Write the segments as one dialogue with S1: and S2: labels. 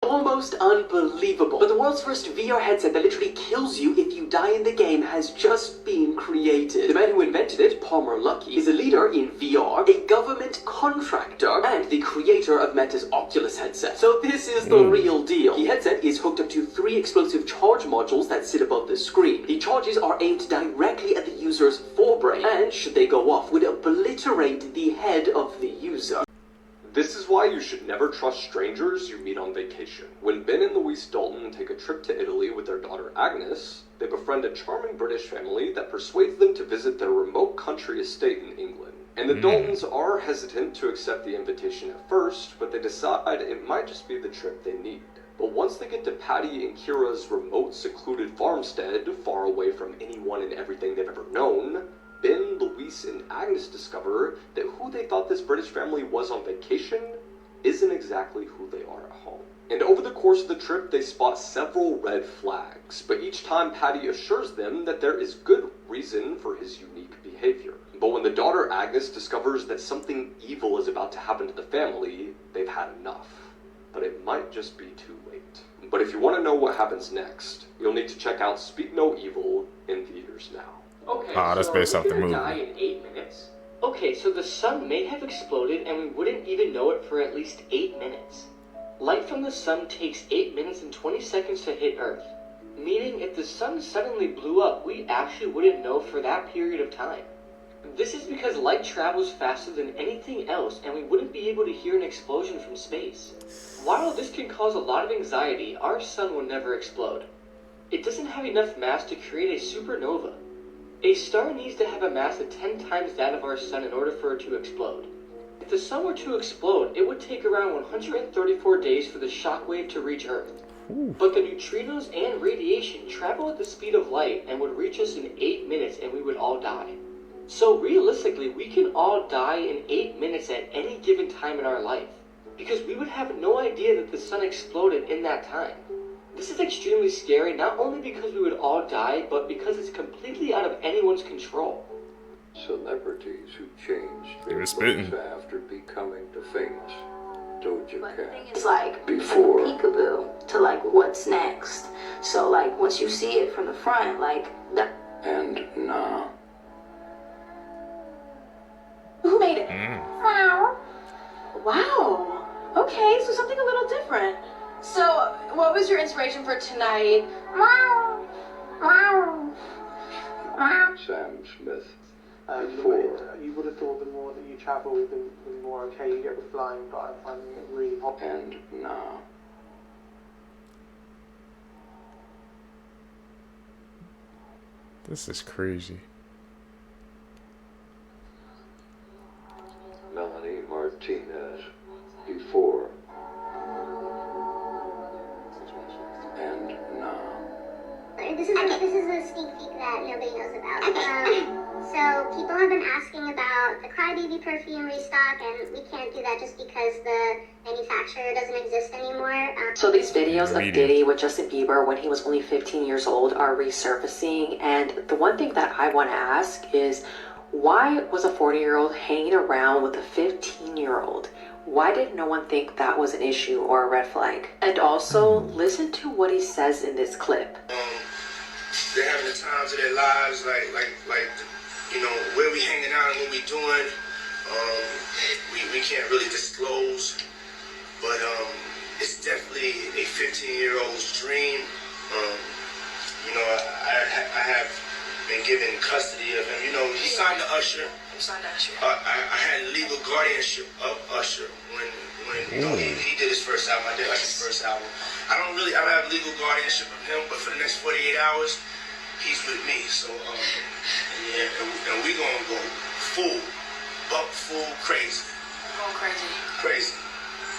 S1: Almost unbelievable. But the world's first VR headset that literally kills you if you die in the game has just been created. The man who invented it, Palmer Luckey, is a leader in VR, a government contractor, and the creator of Meta's Oculus headset. So this is the real deal. The headset is hooked up to 3 explosive charge modules that sit above the screen. The charges are aimed directly at the user's forebrain, and should they go off, would obliterate the head of the user.
S2: This is why you should never trust strangers you meet on vacation. When Ben and Louise Dalton take a trip to Italy with their daughter Agnes, they befriend a charming British family that persuades them to visit their remote country estate in England. And the Daltons are hesitant to accept the invitation at first, but they decide it might just be the trip they need. But once they get to Patty and Kira's remote, secluded farmstead, far away from anyone and everything they've ever known, Ben, Louise, and Agnes discover that who they thought this British family was on vacation isn't exactly who they are at home. And over the course of the trip, they spot several red flags, but each time Patty assures them that there is good reason for his unique behavior. But when the daughter Agnes discovers that something evil is about to happen to the family, they've had enough. But it might just be too late. But if you want to know what happens next, you'll need to check out Speak No Evil in theaters now.
S1: Okay,
S3: that's based off the movie.
S1: Die in 8 minutes. Okay, so the sun may have exploded and we wouldn't even know it for at least 8 minutes. Light from the sun takes 8 minutes and 20 seconds to hit Earth. Meaning if the sun suddenly blew up, we actually wouldn't know for that period of time. This is because light travels faster than anything else and we wouldn't be able to hear an explosion from space. While this can cause a lot of anxiety, our sun will never explode. It doesn't have enough mass to create a supernova. A star needs to have a mass of 10 times that of our sun in order for it to explode. If the sun were to explode, it would take around 134 days for the shockwave to reach Earth. But the neutrinos and radiation travel at the speed of light and would reach us in 8 minutes and we would all die. So realistically, we can all die in 8 minutes at any given time in our life, because we would have no idea that the sun exploded in that time. This is extremely scary, not only because we would all die, but because it's completely out of anyone's control.
S4: Celebrities who changed
S3: They
S4: their
S3: were spitting.
S4: looks after becoming the famous Doja
S5: But the
S4: Cat.
S5: thing is, like,
S4: Before.
S5: peekaboo to, like, what's next. So, like, once you see it from the front, like, that.
S4: And now.
S5: Who made it? Wow. Wow. Okay, so something a little different. So, what was your inspiration for tonight? Wow. Wow. Wow.
S4: Sam Smith.
S6: You would have thought the more that you travel, the more okay you get with flying, but I'm finding it really hot.
S4: And now.
S3: This is crazy.
S4: Melanie Martinez. Before. And now.
S7: This is a sneak peek that nobody knows about. So people have been asking about the Crybaby perfume restock, and we can't do that just because the manufacturer doesn't exist anymore.
S8: So these videos of Diddy with Justin Bieber when he was only 15 years old are resurfacing, and the one thing that I want to ask is, why was a 40-year-old hanging around with a 15-year-old? Why did no one think that was an issue or a red flag? And also, listen to what he says in this clip.
S9: They're having the times of their lives, like you know, where we hanging out and what we doing. We can't really disclose, but it's definitely a 15-year-old's dream. You know, I have been given custody of him. You know, he signed to Usher. I had legal guardianship of Usher when you know he did his first album. I did Usher's first album. I don't have legal guardianship of him, but for the next 48 hours, he's with me. So yeah, and we gonna go full crazy.
S5: Going crazy.
S9: Crazy.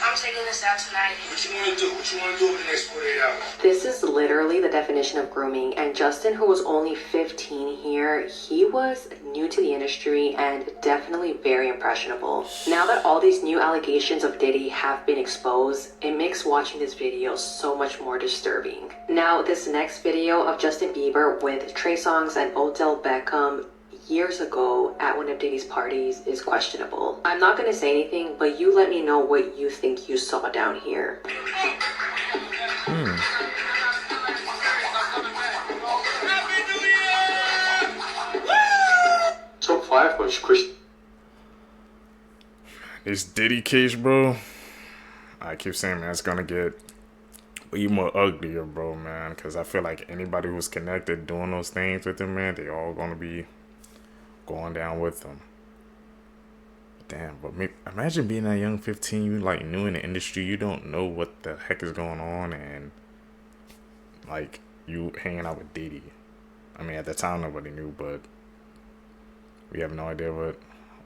S5: I'm taking this out tonight.
S9: What you wanna do? What you wanna do over the next 48 hours?
S8: This is literally the definition of grooming, and Justin, who was only 15 here, he was new to the industry and definitely very impressionable. Now that all these new allegations of Diddy have been exposed, it makes watching this video so much more disturbing. Now, this next video of Justin Bieber with Trey Songz and Odell Beckham years ago at one of Diddy's parties is questionable. I'm not gonna say anything, but you let me know what you think you saw down here.
S3: Top 5 most Christian.
S10: This Diddy case, bro. I keep saying, man, it's gonna get even more uglier, bro, man. Because I feel like anybody who's connected doing those things with him, man, they all gonna be going down with him. Damn, but imagine being that young 15, you like new in the industry, you don't know what the heck is going on, and like you hanging out with Diddy. I mean, at the time nobody knew, but we have no idea what,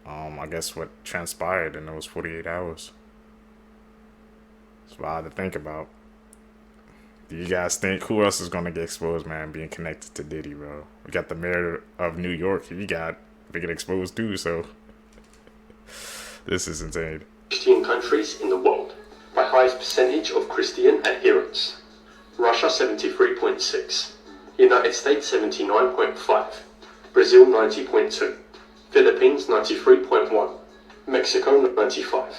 S10: I guess what transpired in those 48 hours. It's wild to think about. Do you guys think who else is gonna get exposed, man, being connected to Diddy, bro? We got the mayor of New York, they get exposed too, so this is insane.
S3: Christian countries in the world by highest percentage of Christian adherents. Russia 73.6, United States 79.5, Brazil 90.2, Philippines 93.1, Mexico 95.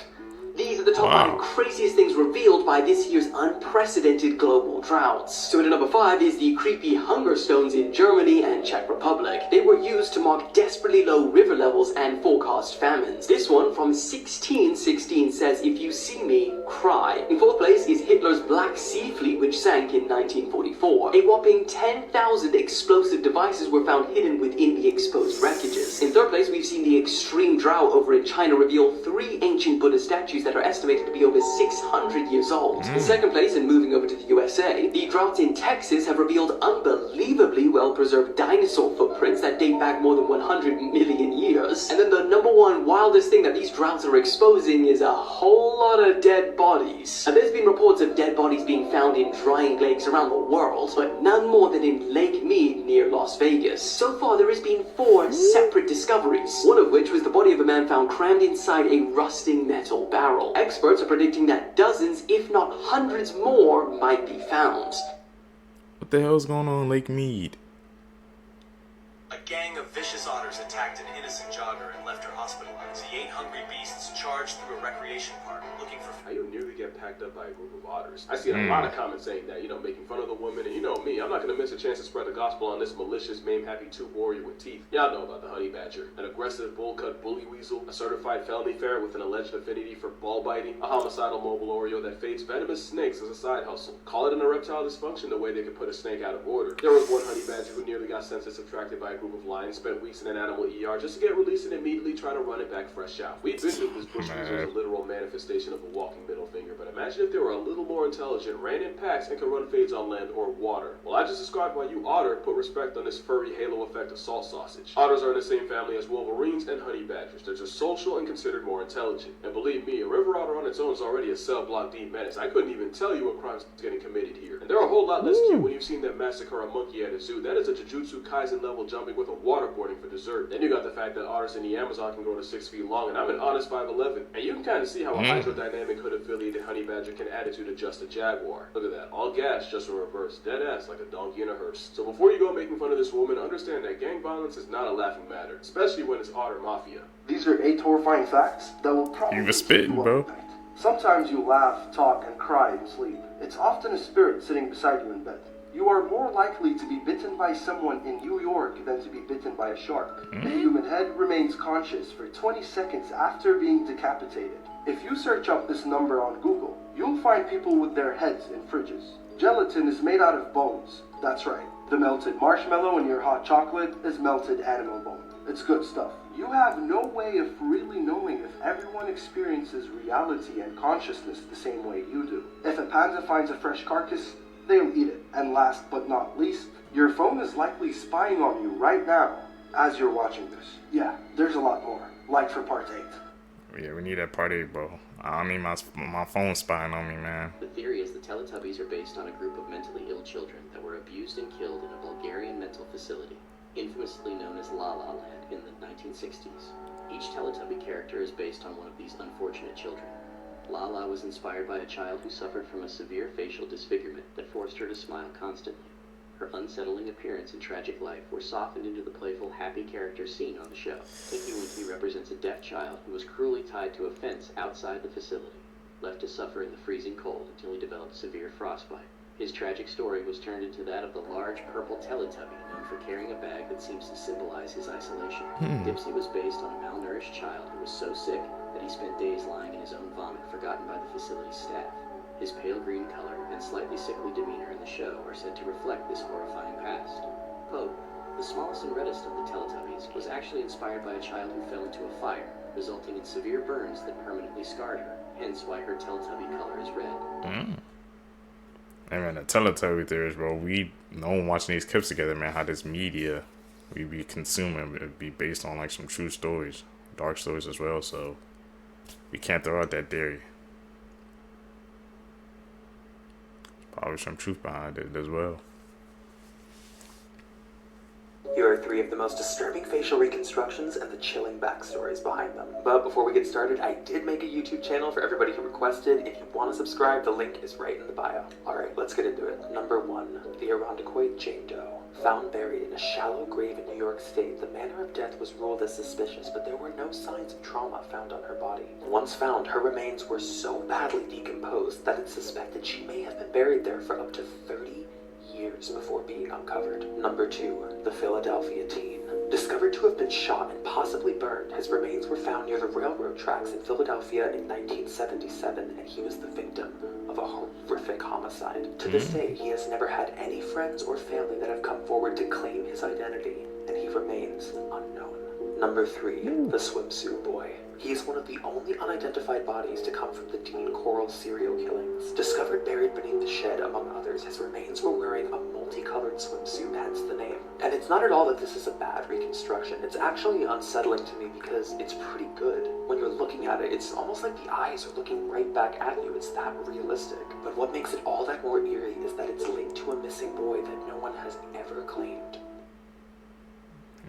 S11: These are the top 5 craziest things revealed by this year's unprecedented global droughts. So at number 5 is the creepy hunger stones in Germany and Czech Republic. They were used to mark desperately low river levels and forecast famines. This one from 1616 says, "If you see me, cry." In 4th place is Hitler's Black Sea Fleet, which sank in 1944. A whopping 10,000 explosive devices were found hidden within the exposed wreckages. In 3rd place, we've seen the extreme drought over in China reveal 3 ancient Buddha statues that are estimated to be over 600 years old. In 2nd place, and moving over to the USA, the droughts in Texas have revealed unbelievably well-preserved dinosaur footprints that date back more than 100 million years. And then the number 1 wildest thing that these droughts are exposing is a whole lot of dead bodies. Now, there's been reports of dead bodies being found in drying lakes around the world, but none more than in Lake Mead near Las Vegas. So far, there has been 4 separate discoveries, one of which was the body of a man found crammed inside a rusting metal barrel. Experts are predicting that dozens, if not hundreds more, might be found.
S10: What the hell's going on in Lake Mead?
S12: A gang of vicious otters attacked an innocent jogger and left her hospitalized. The 8 hungry beasts charged through a recreation park looking for...
S2: How you nearly get packed up by a group of otters? I see a lot of comments saying that, making fun of the woman, and you know me, I'm not gonna miss a chance to spread the gospel on this malicious, mame-happy tube warrior with teeth. Y'all know about the honey badger, an aggressive bull-cut bully weasel, a certified felony ferret with an alleged affinity for ball biting, a homicidal mobile Oreo that fades venomous snakes as a side hustle. Call it an erectile dysfunction the way they could put a snake out of order. There was one honey badger who nearly got sentenced subtracted by a group of lions, spent weeks in an animal ER just to get released and immediately try to run it back fresh out. We've been through this bush was a literal manifestation of a walking middle finger, but imagine if they were a little more intelligent, ran in packs, and could run fades on land or water. Well, I just described why you otter put respect on this furry halo effect of salt sausage. Otters are in the same family as wolverines and honey badgers. They're just social and considered more intelligent. And believe me, a river otter on its own is already a cell block D menace. I couldn't even tell you what crimes getting committed here. And they're a whole lot less cute when you've seen them massacre a monkey at a zoo. That is a Jujutsu Kaisen level jumping with a waterboarding for dessert. Then you got the fact that otters in the Amazon can grow to 6 feet long, and I'm an honest 5'11". And you can kind of see how a hydrodynamic hood-affiliated honey badger can attitude adjust a jaguar. Look at that, all gas, just in reverse, dead ass like a donkey in a hearse. So before you go making fun of this woman, understand that gang violence is not a laughing matter, especially when it's otter mafia.
S13: These are 8 horrifying facts that will probably
S10: You was spitting, bro.
S13: Sometimes you laugh, talk, and cry in sleep. It's often a spirit sitting beside you in bed. You are more likely to be bitten by someone in New York than to be bitten by a shark. The human head remains conscious for 20 seconds after being decapitated. If you search up this number on Google, you'll find people with their heads in fridges. Gelatin is made out of bones. That's right. The melted marshmallow in your hot chocolate is melted animal bone. It's good stuff. You have no way of really knowing if everyone experiences reality and consciousness the same way you do. If a panda finds a fresh carcass, they'll eat it. And last but not least, your phone is likely spying on you right now as you're watching this. Yeah, there's a lot more. Like for part 8.
S10: Yeah, we need that part 8, bro. I need my phone spying on me, man.
S11: The theory is the Teletubbies are based on a group of mentally ill children that were abused and killed in a Bulgarian mental facility, infamously known as La La Land in the 1960s. Each Teletubby character is based on one of these unfortunate children. Lala was inspired by a child who suffered from a severe facial disfigurement that forced her to smile constantly. Her unsettling appearance and tragic life were softened into the playful, happy character seen on the show. Tinky Winky represents a deaf child who was cruelly tied to a fence outside the facility, left to suffer in the freezing cold until he developed severe frostbite.
S14: His tragic story was turned into that of the large purple Teletubby, known for carrying a bag that seems to symbolize his isolation. Dipsy was based on a malnourished child who was so sick that he spent days lying in his own vomit, forgotten by the facility's staff. His pale green color and slightly sickly demeanor in the show are said to reflect this horrifying past. Quote, "The smallest and reddest of the Teletubbies was actually inspired by a child who fell into a fire, resulting in severe burns that permanently scarred her, hence why her Teletubby color is red."
S10: Hey man, the Teletubby theories, bro. We know watching these clips together, man, how this media we be consuming it be based on like some true stories, dark stories as well. So we can't throw out that theory. Probably some truth behind it as well.
S15: Here are 3 of the most disturbing facial reconstructions and the chilling backstories behind them. But before we get started, I did make a YouTube channel for everybody who requested. If you want to subscribe, the link is right in the bio. Alright, let's get into it. Number 1. The Irondequoit Jane Doe. Found buried in a shallow grave in New York State, the manner of death was ruled as suspicious, but there were no signs of trauma found on her body. Once found, her remains were so badly decomposed that it's suspected she may have been buried there for up to 30 years before being uncovered. Number 2. The Philadelphia teen. Discovered to have been shot and possibly burned, his remains were found near the railroad tracks in Philadelphia in 1977, and he was the victim of a horrific homicide. To this day, he has never had any friends or family that have come forward to claim his identity, and he remains unknown. Number 3. The Swimsuit Boy. He is one of the only unidentified bodies to come from the Dean Coral serial killings. Discovered buried beneath the shed, among others, his remains were wearing a multicolored swimsuit, hence the name. And it's not at all that this is a bad reconstruction. It's actually unsettling to me because it's pretty good. When you're looking at it, it's almost like the eyes are looking right back at you. It's that realistic. But what makes it all that more eerie is that it's linked to a missing boy that no one has ever claimed.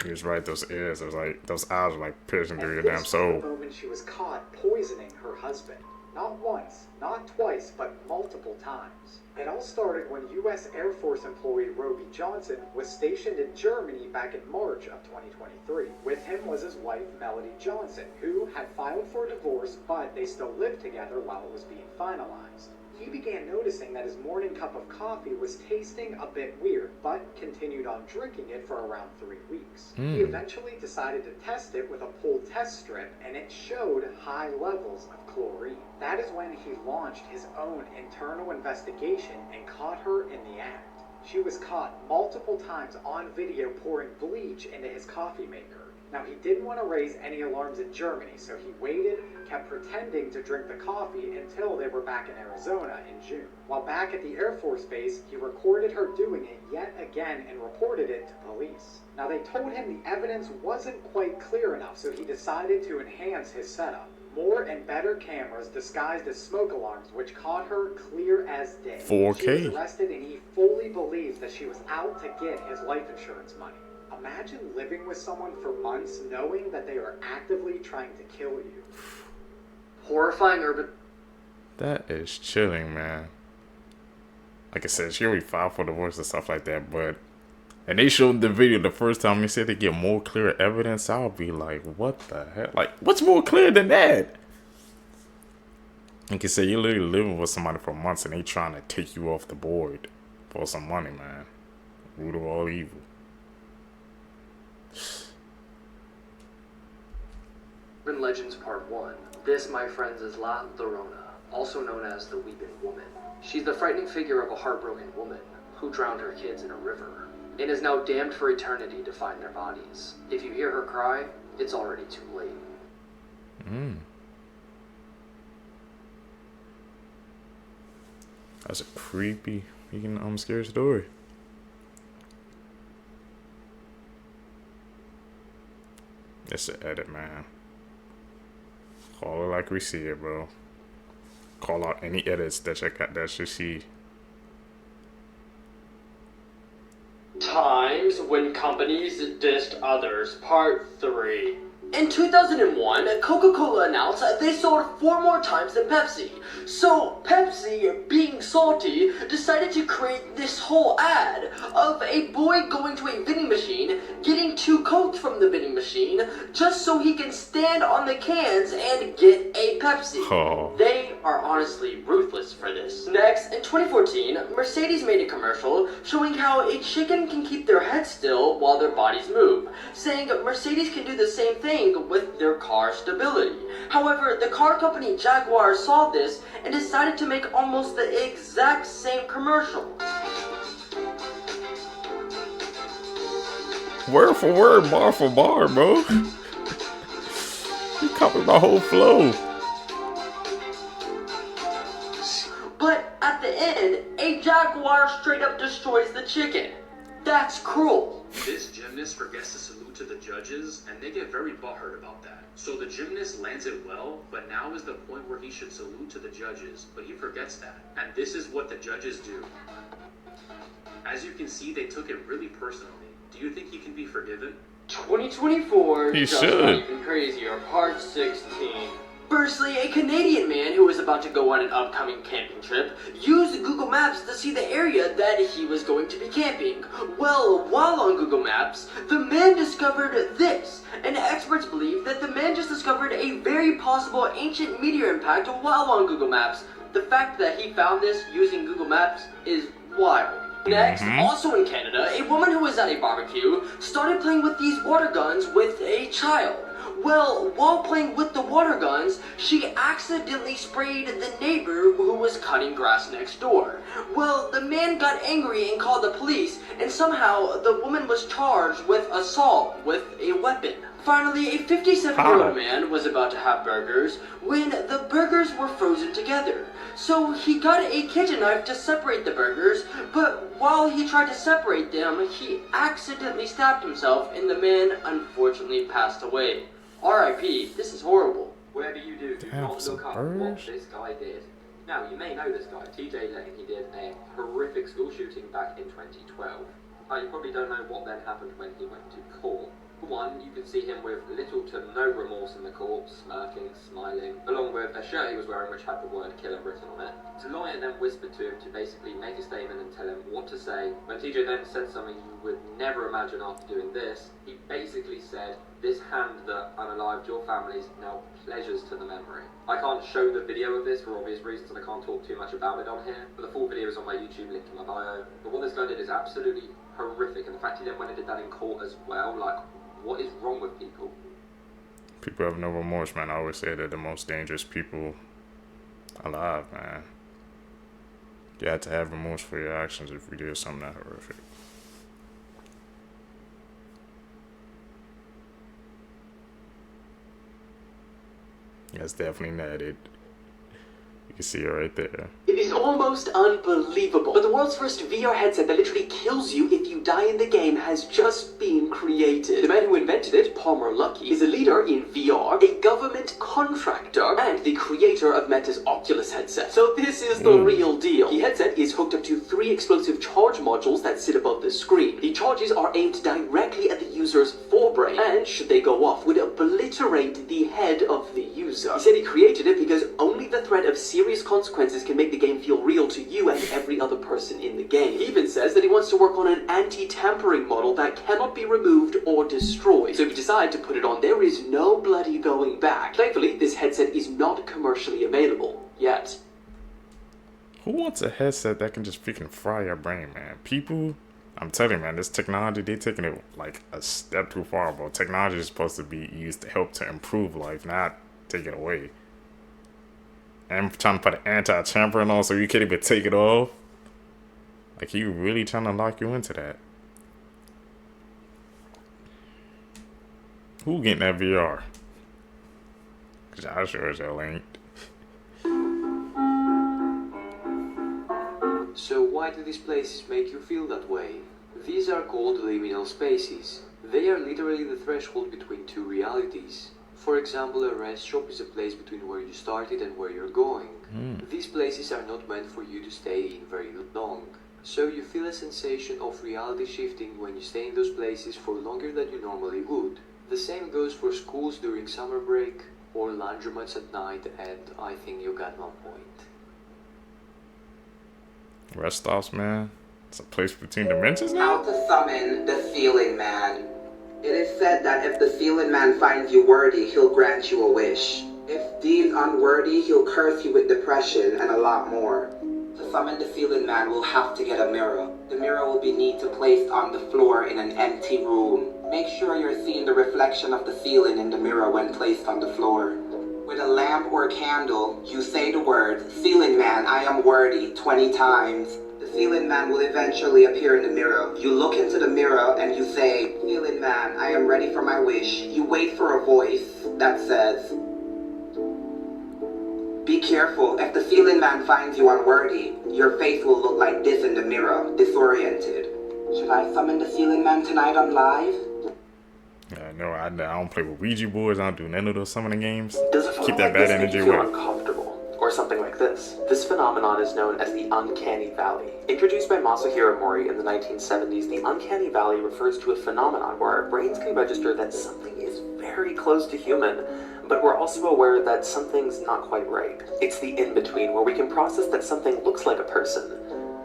S10: He was right, those ears, those eyes were like piercing through your damn soul.
S16: The moment she was caught poisoning her husband. Not once, not twice, but multiple times. It all started when U.S. Air Force employee Roby Johnson was stationed in Germany back in March of 2023. With him was his wife, Melody Johnson, who had filed for divorce, but they still lived together while it was being finalized. He began noticing that his morning cup of coffee was tasting a bit weird, but continued on drinking it for around 3 weeks. He eventually decided to test it with a pull test strip, and it showed high levels of chlorine. That is when he launched his own internal investigation and caught her in the act. She was caught multiple times on video pouring bleach into his coffee maker. Now, he didn't want to raise any alarms in Germany, so he waited, kept pretending to drink the coffee until they were back in Arizona in June. While back at the Air Force Base, he recorded her doing it yet again and reported it to police. Now, they told him the evidence wasn't quite clear enough, so he decided to enhance his setup. More and better cameras disguised as smoke alarms, which caught her clear as day.
S10: 4K.
S16: She was arrested, and he fully believes that she was out to get his life insurance money. Imagine living with someone for months knowing that they are actively trying to kill you.
S11: Horrifying urban...
S10: That is chilling, man. Like I said, she already filed for divorce and stuff like that, but... And they showed the video the first time, they said they get more clear evidence. I'll be like, what the heck? Like, what's more clear than that? Like you said, you're literally living with somebody for months and they trying to take you off the board for some money, man. Root of all evil.
S11: Urban Legends Part 1. This, my friends, is La Llorona, also known as the Weeping Woman. She's the frightening figure of a heartbroken woman who drowned her kids in a river and is now damned for eternity to find their bodies. If you hear her cry, it's already too late.
S10: That's a creepy, freaking scary story. It's an edit, man. Call it like we see it, bro. Call out any edits that you see.
S17: Times when companies dissed others, part 3.
S11: In 2001, Coca-Cola announced they sold 4 more times than Pepsi. So Pepsi, being salty, decided to create this whole ad of a boy going to a vending machine, getting 2 Cokes from the vending machine, just so he can stand on the cans and get a Pepsi.
S10: Oh.
S11: They are honestly ruthless for this. Next, in 2014, Mercedes made a commercial showing how a chicken can keep their head still while their bodies move, saying Mercedes can do the same thing with their car stability. However, the car company Jaguar saw this and decided to make almost the exact same commercial.
S10: Word for word, bar for bar, bro. You copied my whole flow.
S11: But at the end, a jaguar straight up destroys the chicken. That's cruel.
S17: This gymnast forgets to salute to the judges, and they get very butthurt about that. So the gymnast lands it well, but now is the point where he should salute to the judges, but he forgets that. And this is what the judges do. As you can see, they took it really personally. Do you think he can be forgiven?
S11: 2024,
S10: He
S11: just
S10: should.
S11: not even crazier, part 16. Firstly, a Canadian man who was about to go on an upcoming camping trip used Google Maps to see the area that he was going to be camping. Well, while on Google Maps, the man discovered this, and experts believe that the man just discovered a very possible ancient meteor impact while on Google Maps. The fact that he found this using Google Maps is wild. Next, also in Canada, a woman who was at a barbecue started playing with these water guns with a child. Well, while playing with the water guns, she accidentally sprayed the neighbor who was cutting grass next door. Well, the man got angry and called the police, and somehow the woman was charged with assault with a weapon. Finally, a 57-year-old man was about to have burgers when the burgers were frozen together. So he got a kitchen knife to separate the burgers, but while he tried to separate them, he accidentally stabbed himself and the man unfortunately passed away. R.I.P. This is horrible.
S18: Whatever you do, do not look up what this guy did. Now, you may know this guy, TJ Lane. He did a horrific school shooting back in 2012. You probably don't know what then happened when he went to court. For one, you could see him with little to no remorse in the court, smirking, smiling, along with a shirt he was wearing which had the word killer written on it. The lawyer then whispered to him to basically make a statement and tell him what to say. When TJ then said something you would never imagine after doing this, he basically said, "This hand that unalived your families now pleasures to the memory." I can't show the video of this for obvious reasons and I can't talk too much about it on here, but the full video is on my YouTube link in my bio. But what this guy did is absolutely horrific, and the fact he then went and did that in court as well, like, what is wrong with people?
S10: People have no remorse, man. I always say they're the most dangerous people alive, man. You have to have remorse for your actions if you did something that horrific. That's definitely not it. You can see it right there.
S11: It is almost unbelievable, but the world's first VR headset that literally kills you if you die in the game has just been created. The man who invented it, Palmer Luckey, is a leader in VR, a government contractor, and the creator of Meta's Oculus headset. So this is the real deal. The headset is hooked up to 3 explosive charge modules that sit above the screen. The charges are aimed directly at the user's forebrain, and should they go off, would obliterate the head of the user. He said he created it because only the threat of serious consequences can make the game feel real to you and every other person in the game. He even says that he wants to work on an anti-tampering model that cannot be removed or destroyed. So if you decide to put it on, there is no bloody going back. Thankfully, this headset is not commercially available yet.
S10: Who wants a headset that can just freaking fry your brain, man? People, I'm telling you, man, this technology, they're taking it like a step too far, bro. Technology is supposed to be used to help to improve life, not take it away. I'm trying to put an anti-tampering on so you can't even take it off. Like, you really trying to lock you into that? Who getting that VR? Cause I sure as hell ain't.
S19: So why do these places make you feel that way? These are called liminal spaces. They are literally the threshold between 2 realities. For example, a rest shop is a place between where you started and where you're going. These places are not meant for you to stay in very long. So you feel a sensation of reality shifting when you stay in those places for longer than you normally would. The same goes for schools during summer break or laundromats at night, and I think you got my point.
S10: Rest stops, man. It's a place between dimensions
S20: How
S10: now?
S20: to summon the Feeling Man. It is said that if the Feeling Man finds you worthy, he'll grant you a wish. If deemed unworthy, he'll curse you with depression and a lot more. To summon the Feeling Man, we'll have to get a mirror. The mirror will be neat to place on the floor in an empty room. Make sure you're seeing the reflection of the feeling in the mirror when placed on the floor. With a lamp or candle, you say the word, "Feeling Man, I am worthy," 20 times. The Feeling Man will eventually appear in the mirror. You look into the mirror and you say, "Feeling Man, I am ready for my wish." You wait for a voice that says, "Be careful, if the Feeling Man finds you unworthy, your face will look like this in the mirror, disoriented." Should I summon the Feeling Man tonight on live?
S10: No, I don't play with Ouija boards. I don't do none of those summoning games.
S15: Does a photo
S10: Keep that
S15: like
S10: bad
S15: this make
S10: energy
S15: you feel
S10: away.
S15: uncomfortable? Or something like this? This phenomenon is known as the Uncanny Valley. Introduced by Masahiro Mori in the 1970s, the Uncanny Valley refers to a phenomenon where our brains can register that something is very close to human, but we're also aware that something's not quite right. It's the in-between, where we can process that something looks like a person,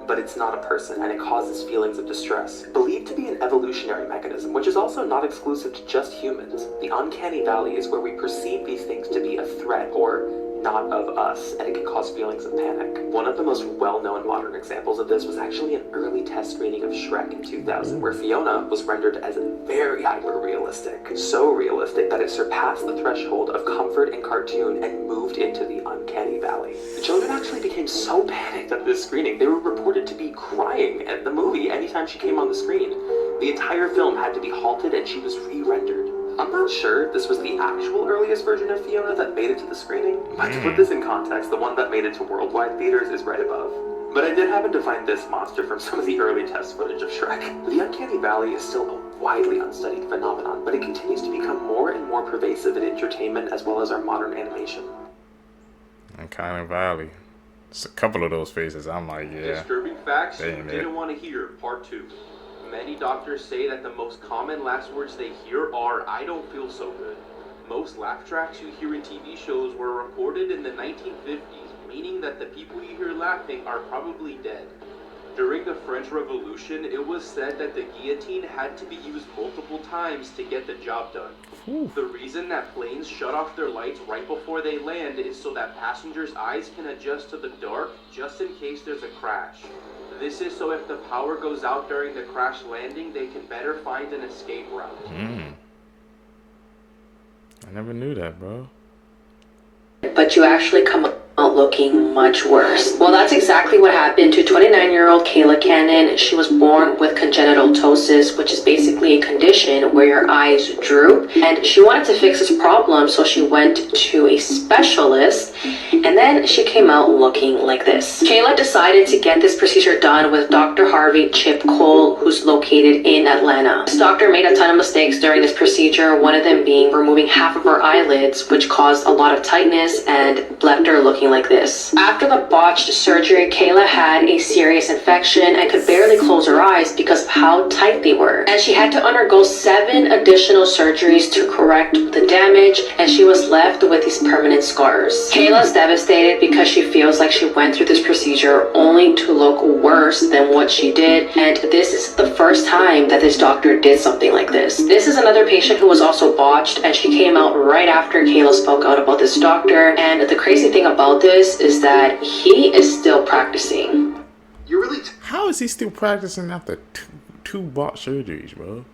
S15: but it's not a person, and it causes feelings of distress. Believed to be an evolutionary mechanism, which is also not exclusive to just humans. The Uncanny Valley is where we perceive these things to be a threat, or not of us, and it can cause feelings of panic. One of the most well-known modern examples of this was actually an early test screening of Shrek in 2000, where Fiona was rendered as very hyper-realistic. So realistic that it surpassed the threshold of comfort in cartoon and moved into the Uncanny Valley. The children actually became so panicked at this screening, they were reported to be crying at the movie anytime she came on the screen. The entire film had to be halted and she was re-rendered. I'm not sure if this was the actual earliest version of Fiona that made it to the screening, but to put this in context, the one that made it to worldwide theaters is right above. But I did happen to find this monster from some of the early test footage of Shrek. The Uncanny Valley is still a widely unstudied phenomenon, but it continues to become more and more pervasive in entertainment as well as our modern animation.
S10: Uncanny Valley. It's a couple of those faces. I'm like, yeah.
S2: Disturbing facts you
S10: Damn it.
S2: didn't want to hear, part 2. Many doctors say that the most common last words they hear are, "I don't feel so good." Most laugh tracks you hear in TV shows were recorded in the 1950s, meaning that the people you hear laughing are probably dead. During the French Revolution, it was said that the guillotine had to be used multiple times to get the job done. The reason that planes shut off their lights right before they land is so that passengers' eyes can adjust to the dark just in case there's a crash. This is so if the power goes out during the crash landing, they can better find an escape route.
S10: I never knew that, bro.
S8: But you actually come out looking much worse. Well, that's exactly what happened to 29-year-old Kayla Cannon. She was born with congenital ptosis, which is basically a condition where your eyes droop, and she wanted to fix this problem, so she went to a specialist, and then she came out looking like this. Kayla decided to get this procedure done with Dr. Harvey Chip Cole, who's located in Atlanta. This doctor made a ton of mistakes during this procedure, one of them being removing half of her eyelids, which caused a lot of tightness and left her looking like this. After the botched surgery, Kayla had a serious infection and could barely close her eyes because of how tight they were. And she had to undergo 7 additional surgeries to correct the damage, and she was left with these permanent scars. Kayla's devastated because she feels like she went through this procedure only to look worse than what she did, and this is the first time that this doctor did something like this. This is another patient who was also botched, and she came out right after Kayla spoke out about this doctor, and the crazy thing about this is that he is still practicing.
S10: How is he still practicing after two botched surgeries, bro?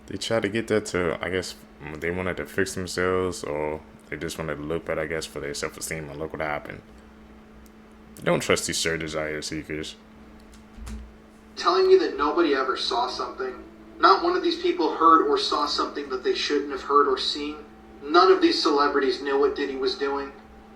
S10: They tried to get that to, I guess, they wanted to fix themselves, or they just wanted to look better, I guess, for their self-esteem, and look what happened. Don't trust these surgeons out here, seekers.
S6: Telling you that nobody ever saw something. Not one of these people heard or saw something that they shouldn't have heard or seen. None of these celebrities knew what Diddy was doing.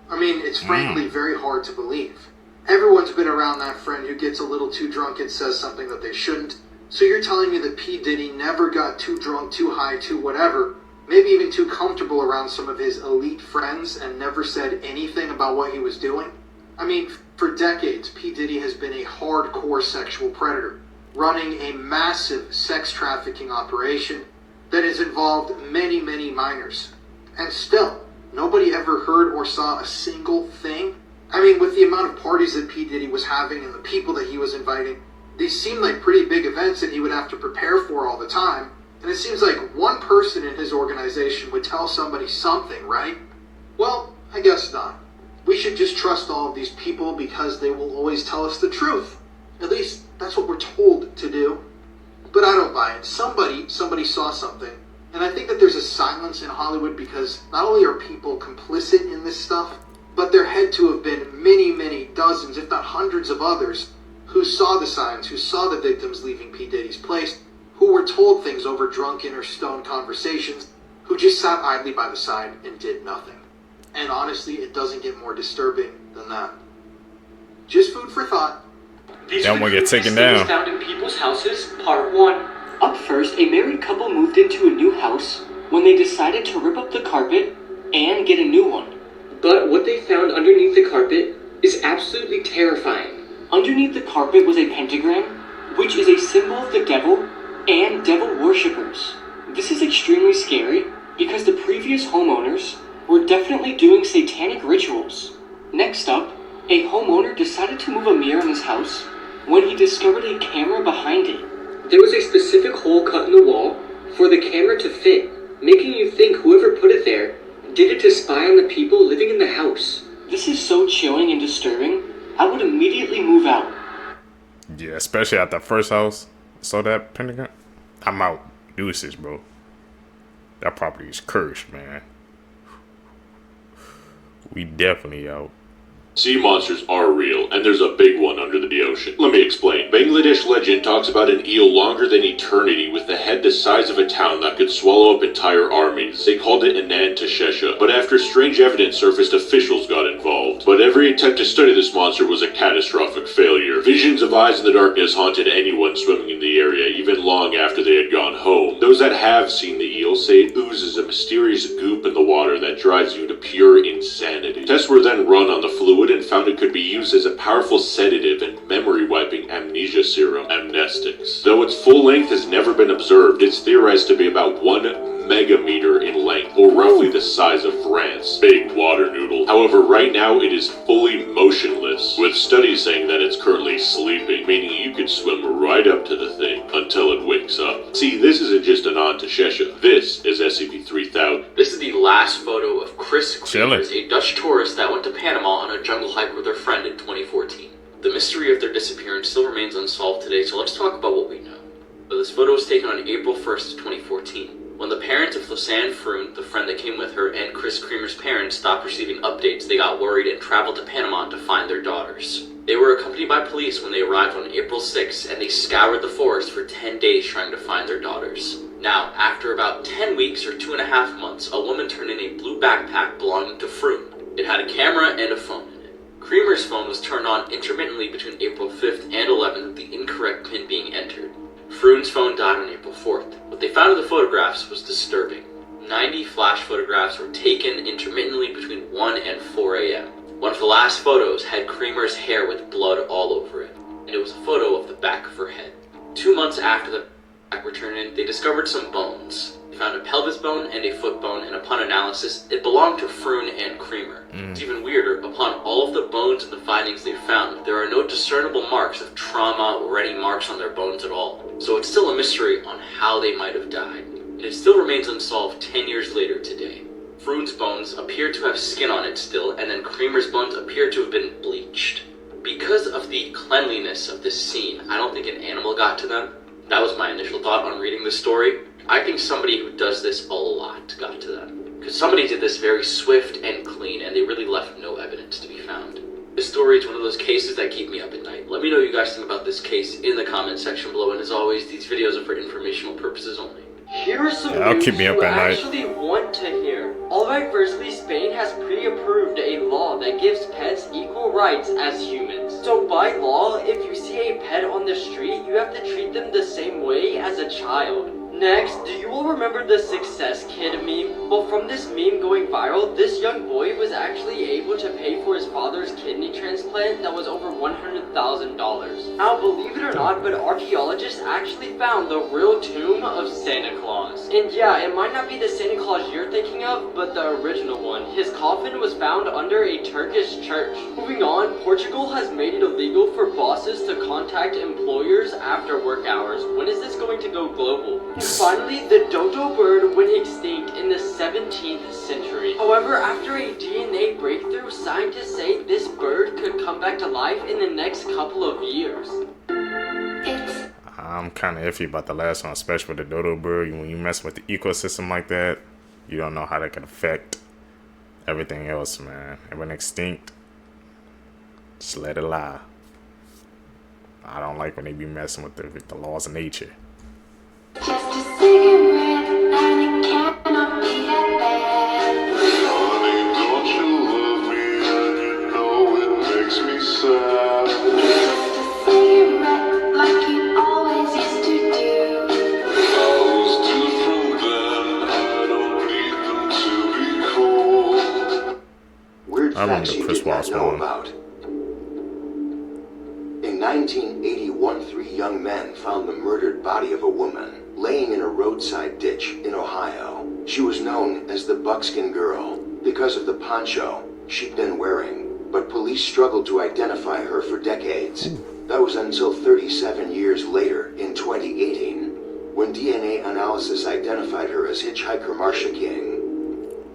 S6: I mean, it's frankly very hard to believe. Everyone's been around that friend who gets a little too drunk and says something that they shouldn't. So you're telling me that P. Diddy never got too drunk, too high, too whatever, maybe even too comfortable around some of his elite friends and never said anything about what he was doing? I mean, for decades, P. Diddy has been a hardcore sexual predator, running a massive sex trafficking operation, that has involved many, many minors. And still, nobody ever heard or saw a single thing. I mean, with the amount of parties that P. Diddy was having and the people that he was inviting, these seemed like pretty big events that he would have to prepare for all the time. And it seems like one person in his organization would tell somebody something, right? Well, I guess not. We should just trust all of these people because they will always tell us the truth. At least, that's what we're told to do. But I don't buy it. Somebody saw something. And I think that there's a silence in Hollywood because not only are people complicit in this stuff, but there had to have been many, many dozens, if not hundreds of others who saw the signs, who saw the victims leaving P. Diddy's place, who were told things over drunken or stoned conversations, who just sat idly by the side and did nothing. And honestly, it doesn't get more disturbing than that. Just food for thought.
S1: That one get taken down. Found in people's houses, part 1. Up first, a married couple moved into a new house when they decided to rip up the carpet and get a new one. But what they found underneath the carpet is absolutely terrifying. Underneath the carpet was a pentagram, which is a symbol of the devil and devil worshippers. This is extremely scary because the previous homeowners were definitely doing satanic rituals. Next up, a homeowner decided to move a mirror in his house when he discovered a camera behind it. There was a specific hole cut in the wall for the camera to fit, making you think whoever put it there did it to spy on the people living in the house. This is so chilling and disturbing, I would immediately move out.
S10: Yeah, especially at the first house. Saw that pentagon? I'm out. Deuces, bro. That property is cursed, man. We definitely out.
S21: Sea monsters are real, and there's a big one under the ocean. Let me explain. Bangladesh legend talks about an eel longer than eternity with a head the size of a town that could swallow up entire armies. They called it Anantesha, but after strange evidence surfaced, officials got involved. But every attempt to study this monster was a catastrophic failure. Visions of eyes in the darkness haunted anyone swimming in the area, even long after they had gone home. Those that have seen the eel say it oozes a mysterious goop in the water that drives you to pure insanity. Tests were then run on the fluid and found it could be used as a powerful sedative and memory-wiping amnesia serum, amnestics. Though its full length has never been observed, it's theorized to be about 1 megameter in length, or roughly the size of France. Big water noodle. However, right now it is fully motionless, with studies saying that it's currently sleeping, meaning you could swim right up to the thing until it wakes up. See, this isn't just Anantesha. This is SCP-3000.
S1: This is the last photo of Chris Creemers, a Dutch tourist that went to Panama on a jungle hike with her friend in 2014. The mystery of their disappearance still remains unsolved today, so let's talk about what we know. So this photo was taken on April 1st, 2014. When the parents of Lisanne Froon, the friend that came with her, and Chris Creemer's parents stopped receiving updates, they got worried and traveled to Panama to find their daughters. They were accompanied by police when they arrived on April 6th, and they scoured the forest for 10 days trying to find their daughters. Now, after about 10 weeks or 2.5 months, a woman turned in a blue backpack belonging to Froon. It had a camera and a phone in it. Creemer's phone was turned on intermittently between April 5th and 11th with the incorrect pin being entered. Froon's phone died on April 4th. What they found in the photographs was disturbing. 90 flash photographs were taken intermittently between 1 and 4 a.m. One of the last photos had Creemer's hair with blood all over it, and it was a photo of the back of her head. 2 months after the back were turned in, they discovered some bones. They found a pelvis bone and a foot bone, and upon analysis, it belonged to Froon and Creemer. It's even weirder, upon all of the bones and the findings they found, there are no discernible marks of trauma or any marks on their bones at all. So it's still a mystery on how they might have died. And it still remains unsolved 10 years later today. Froon's bones appear to have skin on it still, and then Creemer's bones appear to have been bleached. Because of the cleanliness of this scene, I don't think an animal got to them. That was my initial thought on reading this story. I think somebody who does this a lot got to them. Because somebody did this very swift and clean, and they really left no evidence to be found. This story is one of those cases that keep me up at night. Let me know what you guys think about this case in the comment section below, and as always, these videos are for informational purposes only. Here are some
S10: That'll keep me up at night.
S1: actually want to hear. Alright, firstly, Spain has pre-approved a law that gives pets equal rights as humans. So by law, if you see a pet on the street, you have to treat them the same way as a child.
S4: Next, do you all remember the Success Kid meme? Well, from this meme going viral, this young boy was actually able to pay for his father's kidney transplant that was over $100,000. Now, believe it or not, but archaeologists actually found the real tomb of Santa Claus. And yeah, it might not be the Santa Claus you're thinking of, but the original one. His coffin was found under a Turkish church. Moving on, Portugal has made it illegal for bosses to contact employers after work hours. When is this going to go global? And finally, the dodo bird went extinct in the 17th century. However, after a DNA breakthrough, scientists say this bird could come back to life in the next couple of years.
S10: I'm kind of iffy about the last one, especially with the dodo bird. When you mess with the ecosystem like that, you don't know how that can affect everything else, man. It went extinct. Just let it lie. I don't like when they be messing with the laws of nature.
S22: Just a cigarette and it cannot be that bad.
S23: Honey, don't you love me? And you know it makes me sad.
S22: Just a cigarette like you always used to do.
S23: I was different then. I don't need them to be cool.
S24: Weird
S10: I remember
S24: facts
S10: the
S24: you
S10: Chris
S24: did not
S10: Watts
S24: know
S10: one.
S24: about. In 1981, 3 young men found the murdered body of a woman laying in a roadside ditch in Ohio. She was known as the Buckskin Girl because of the poncho she'd been wearing, but police struggled to identify her for decades. That was until 37 years later, in 2018, when DNA analysis identified her as hitchhiker Marcia King.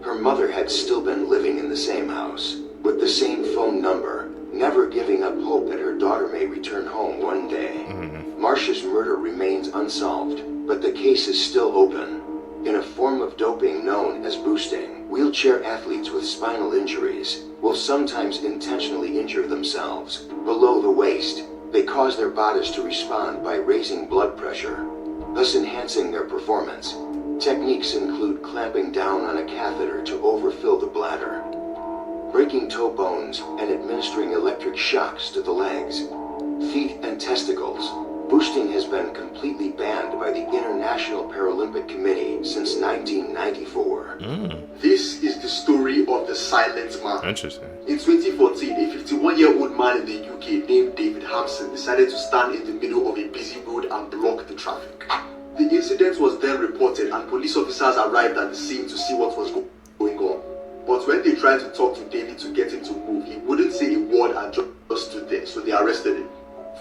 S24: Her mother had still been living in the same house, with the same phone number, never giving up hope that her daughter may return home one day. Marcia's murder remains unsolved, but the case is still open. In a form of doping known as boosting, wheelchair athletes with spinal injuries will sometimes intentionally injure themselves. Below the waist, they cause their bodies to respond by raising blood pressure, thus enhancing their performance. Techniques include clamping down on a catheter to overfill the bladder, breaking toe bones, and administering electric shocks to the legs, feet, and testicles. Boosting has been completely banned by the International Paralympic Committee since 1994.
S6: This is the story of the Silent Man.
S10: Interesting.
S6: In 2014, a 51-year-old man in the UK named David Hampson decided to stand in the middle of a busy road and block the traffic. The incident was then reported and police officers arrived at the scene to see what was going on. But when they tried to talk to David to get him to move, he wouldn't say a word and just stood there, so they arrested him.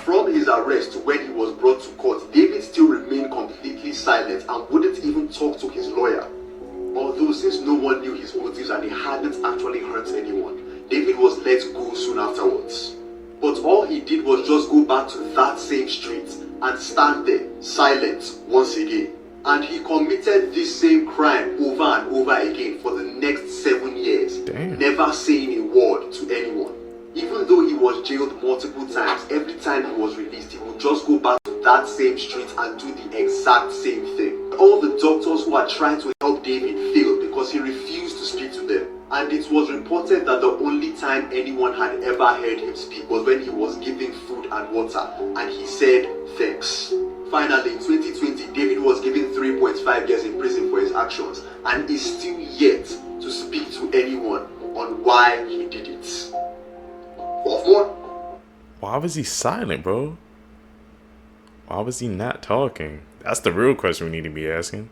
S6: From his arrest to when he was brought to court, David still remained completely silent and wouldn't even talk to his lawyer. Although since no one knew his motives and he hadn't actually hurt anyone, David was let go soon afterwards. But all he did was just go back to that same street and stand there, silent, once again. And he committed this same crime over and over again for the next 7 years, never saying a word to anyone. Even though he was jailed multiple times, every time he was released, he would just go back to that same street and do the exact same thing. All the doctors who are trying to help David failed because he refused to speak to them. And it was reported that the only time anyone had ever heard him speak was when he was giving food and water, and he said thanks. Finally, in 2020, David was given 3.5 years in prison for his actions and is still yet to speak to anyone on why he did it.
S10: Why was he silent, bro? Why was he not talking? That's the real question we need to be asking.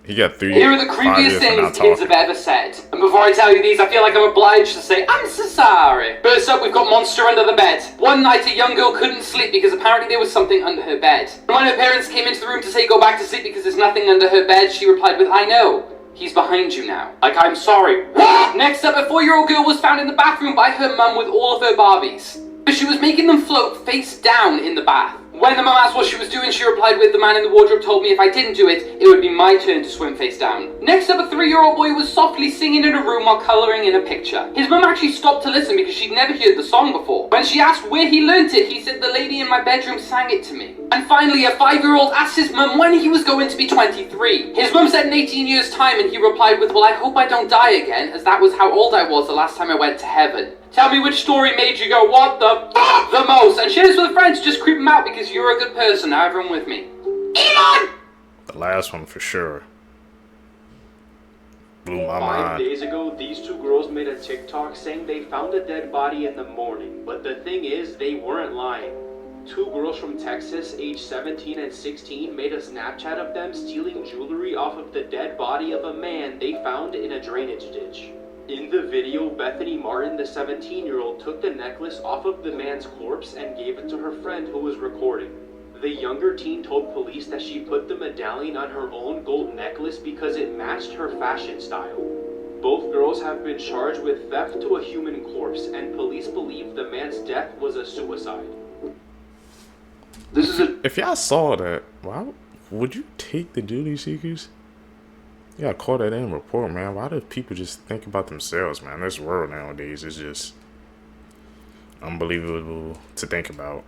S10: He got 3
S25: Here are the
S10: 5
S25: creepiest
S10: years for
S25: things
S10: not
S25: kids
S10: talking.
S25: have ever said. And before I tell you these, I feel like I'm obliged to say, I'm so sorry. First up, we've got monster under the bed. One night, a young girl couldn't sleep because apparently there was something under her bed. When her parents came into the room to say go back to sleep because there's nothing under her bed, she replied with, I know. He's behind you now. Like, I'm sorry. Next up, a 4-year-old girl was found in the bathroom by her mum with all of her Barbies. But she was making them float face down in the bath. When the mum asked what she was doing, she replied with, the man in the wardrobe told me if I didn't do it, it would be my turn to swim face down. Next up, a 3-year-old boy was softly singing in a room while colouring in a picture. His mum actually stopped to listen because she'd never heard the song before. When she asked where he learnt it, he said the lady in my bedroom sang it to me. And finally, a 5-year-old asked his mum when he was going to be 23. His mum said in 18 years' time, and he replied with, well, I hope I don't die again, as that was how old I was the last time I went to heaven. Tell me which story made you go, what the fuck, the most, and share this with friends, just creep them out because you're a good person. Now everyone with me. Elon!
S10: The the last one for sure. Blew my
S3: 5
S10: mind.
S3: days ago, these two girls made a TikTok saying they found a dead body in the morning. But the thing is, they weren't lying. 2 girls from Texas, aged 17 and 16, made a Snapchat of them stealing jewelry off of the dead body of a man they found in a drainage ditch. In the video, Bethany Martin, the 17-year-old, took the necklace off of the man's corpse and gave it to her friend who was recording. The younger teen told police that she put the medallion on her own gold necklace because it matched her fashion style. Both girls have been charged with theft to a human corpse, and police believe the man's death was a suicide.
S10: If y'all saw that, why would you take the duty seekers? You gotta call that in report, man. Why do people just think about themselves, man? This world nowadays is just unbelievable to think about.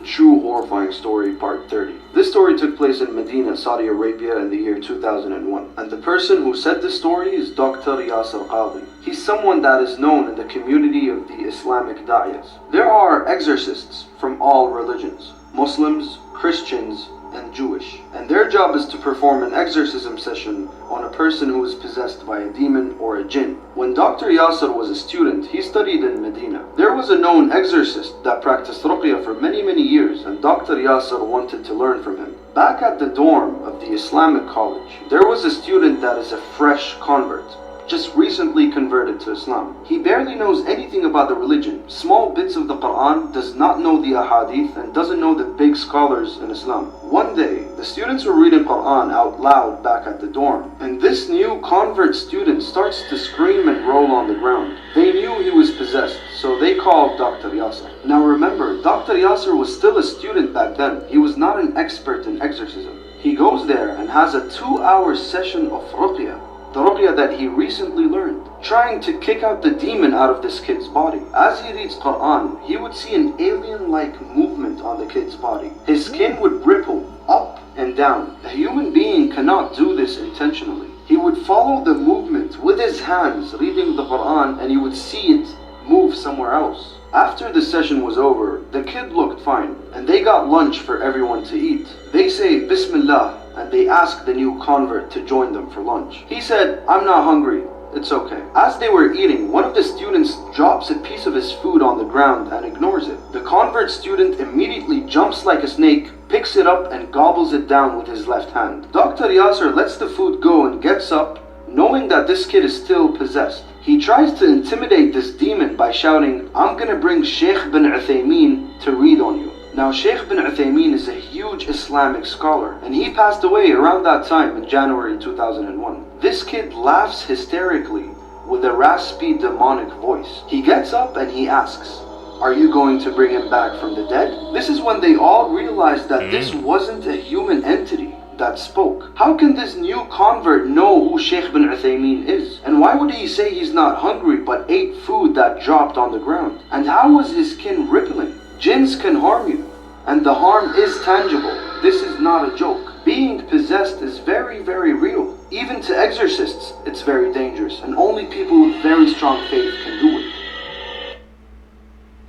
S13: True Horrifying Story Part 30. This story took place in Medina, Saudi Arabia in the year 2001. And the person who said this story is Dr. Yasser Qadi. He's someone that is known in the community of the Islamic Da'iyas. There are exorcists from all religions, Muslims, Christians, and Jewish. And their job is to perform an exorcism session on a person who is possessed by a demon or a jinn. When Dr. Yasser was a student, he studied in Medina. There was a known exorcist that practiced ruqya for many years, and Dr. Yasser wanted to learn from him. Back at the dorm of the Islamic college, there was a student that is a fresh convert, just recently converted to Islam. He barely knows anything about the religion, small bits of the Quran, does not know the ahadith, and doesn't know the big scholars in Islam. One day, the students were reading Quran out loud back at the dorm, and this new convert student starts to scream and roll on the ground. They knew he was possessed, so they called Dr. Yasser. Now remember, Dr. Yasser was still a student back then. He was not an expert in exorcism. He goes there and has a 2-hour session of ruqya, the ruqya that he recently learned, trying to kick out the demon out of this kid's body. As he reads Quran, he would see an alien-like movement on the kid's body. His skin would ripple up and down. A human being cannot do this intentionally. He would follow the movement with his hands, reading the Quran, and he would see it move somewhere else. After the session was over, the kid looked fine, and they got lunch for everyone to eat. They say Bismillah, and they ask the new convert to join them for lunch. He said, "I'm not hungry, it's okay." As they were eating, one of the students drops a piece of his food on the ground and ignores it. The convert student immediately jumps like a snake, picks it up and gobbles it down with his left hand. Dr. Yasser lets the food go and gets up, knowing that this kid is still possessed. He tries to intimidate this demon by shouting, "I'm gonna bring Sheikh bin Uthaymeen to read on you." Now, Sheikh bin Uthaymeen is a huge Islamic scholar, and he passed away around that time in January 2001. This kid laughs hysterically with a raspy demonic voice. He gets up and he asks, "Are you going to bring him back from the dead?" This is when they all realize that this wasn't a human entity that spoke. How can this new convert know who Sheikh bin Uthaymeen is? And why would he say he's not hungry but ate food that dropped on the ground? And how was his skin rippling? Jinns can harm you, and the harm is tangible. This is not a joke. Being possessed is very real. Even to exorcists, it's very dangerous, and only people with very strong faith can do it.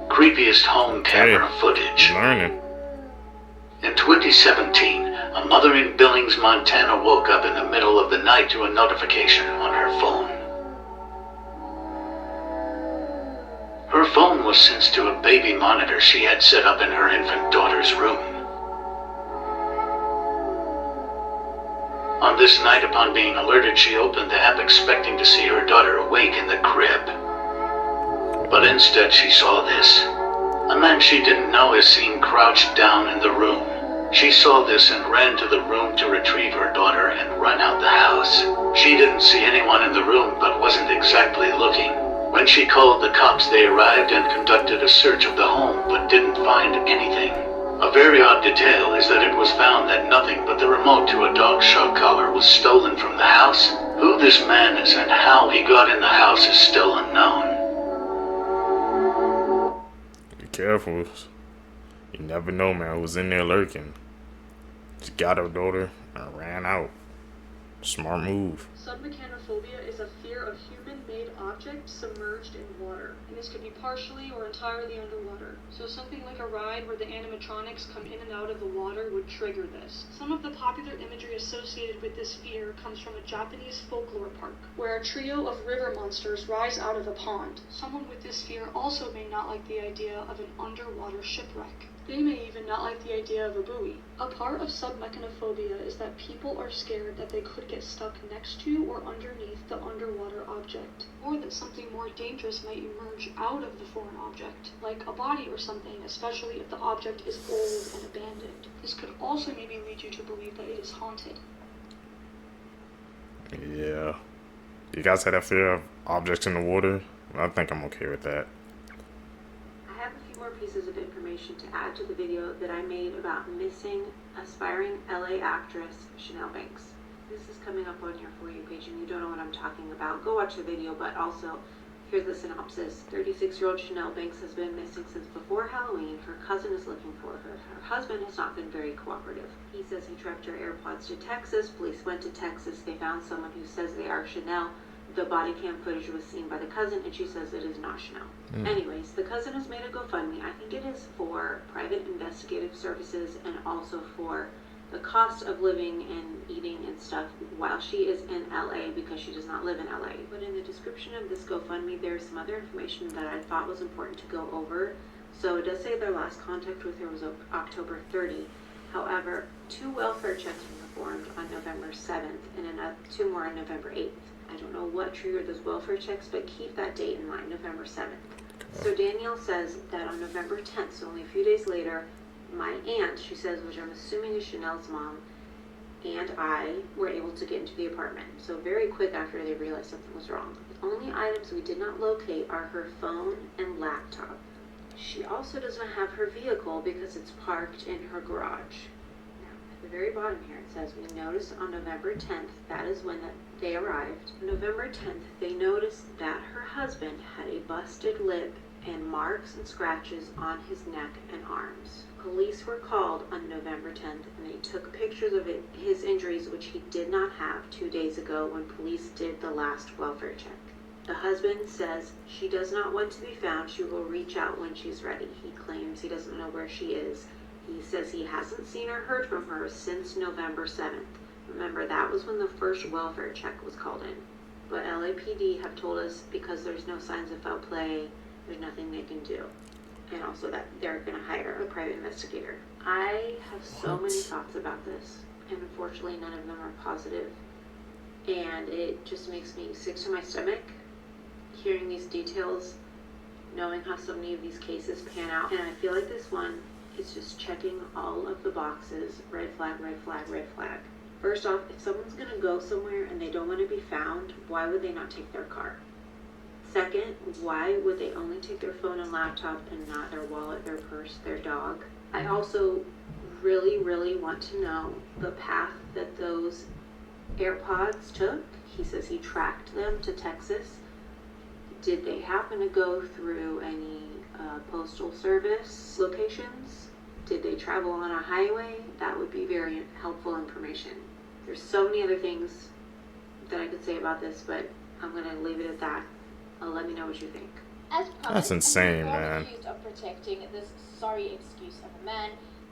S5: Creepiest home camera footage. In 2017, a mother in Billings, Montana woke up in the middle of the night to a notification on her phone. Her phone was synced to a baby monitor she had set up in her infant daughter's room. On this night, upon being alerted, she opened the app expecting to see her daughter awake in the crib. But instead she saw this. A man she didn't know is seen crouched down in the room. She saw this and ran to the room to retrieve her daughter and run out the house. She didn't see anyone in the room but wasn't exactly looking. When she called the cops, they arrived and conducted a search of the home but didn't find anything. A very odd detail is that it was found that nothing but the remote to a dog show collar was stolen from the house. Who this man is and how he got in the house is still unknown.
S10: Be careful. You never know, man, who's in there lurking. She got her daughter and ran out. Smart move.
S7: Submechanophobia is a fear of human-made objects submerged in water, and this could be partially or entirely underwater. So something like a ride where the animatronics come in and out of the water would trigger this. Some of the popular imagery associated with this fear comes from a Japanese folklore park, where a trio of river monsters rise out of a pond. Someone with this fear also may not like the idea of an underwater shipwreck. They may even not like the idea of a buoy. A part of submechanophobia is that people are scared that they could get stuck next to or underneath the underwater object, or that something more dangerous might emerge out of the foreign object, like a body or something, especially if the object is old and abandoned. This could also maybe lead you to believe that it is haunted.
S10: Yeah. You guys had that fear of objects in the water? I think I'm okay with that.
S9: I have a few more pieces of information to add to the video that I made about missing aspiring LA actress Chanel Banks. This is coming up on your For You page and you don't know what I'm talking about. Go watch the video, but also here's the synopsis. 36-year-old Chanel Banks has been missing since before Halloween. Her cousin is looking for her. Her husband has not been very cooperative. He says he tracked her AirPods to Texas. Police went to Texas. They found someone who says they are Chanel. The body cam footage was seen by the cousin, and she says it is not Chanel. Anyways, the cousin has made a GoFundMe. I think it is for private investigative services and also for the cost of living and eating and stuff while she is in LA because she does not live in LA. But in the description of this GoFundMe, there's some other information that I thought was important to go over. So it does say their last contact with her was October 30. However, 2 welfare checks were performed on November 7th and 2 more on November 8th. I don't know what triggered those welfare checks, but keep that date in mind, November 7th. So Danielle says that on November 10th, so only a few days later, my aunt, she says, which I'm assuming is Chanel's mom, and I were able to get into the apartment. So very quick after they realized something was wrong. The only items we did not locate are her phone and laptop. She also does not have her vehicle because it's parked in her garage. At the very bottom here it says, we noticed on November 10th, that is when they arrived. November 10th, they noticed that her husband had a busted lip and marks and scratches on his neck and arms. Police were called on November 10th and they took pictures of his injuries, which he did not have 2 days ago when police did the last welfare check. The husband says she does not want to be found. She will reach out when she's ready. He claims he doesn't know where she is. He says he hasn't seen or heard from her since November 7th. Remember, that was when the first welfare check was called in. But LAPD have told us because there's no signs of foul play, there's nothing they can do. And also that they're going to hire a private investigator. I have so many thoughts about this, and unfortunately none of them are positive. And it just makes me sick to my stomach hearing these details, knowing how so many of these cases pan out. And I feel like this one is just checking all of the boxes. Red flag, red flag, red flag. First off, if someone's going to go somewhere and they don't want to be found, why would they not take their car? Second, why would they only take their phone and laptop and not their wallet, their purse, their dog? I also really, really want to know the path that those AirPods took. He says he tracked them to Texas. Did they happen to go through any postal service locations? Did they travel on a highway? That would be very helpful information. There's so many other things that I could say about this, but I'm going to leave it at that. Let me know what you think.
S12: As promised,
S10: That's insane,
S12: the
S10: man.
S12: accused of protecting this sorry excuse of a man,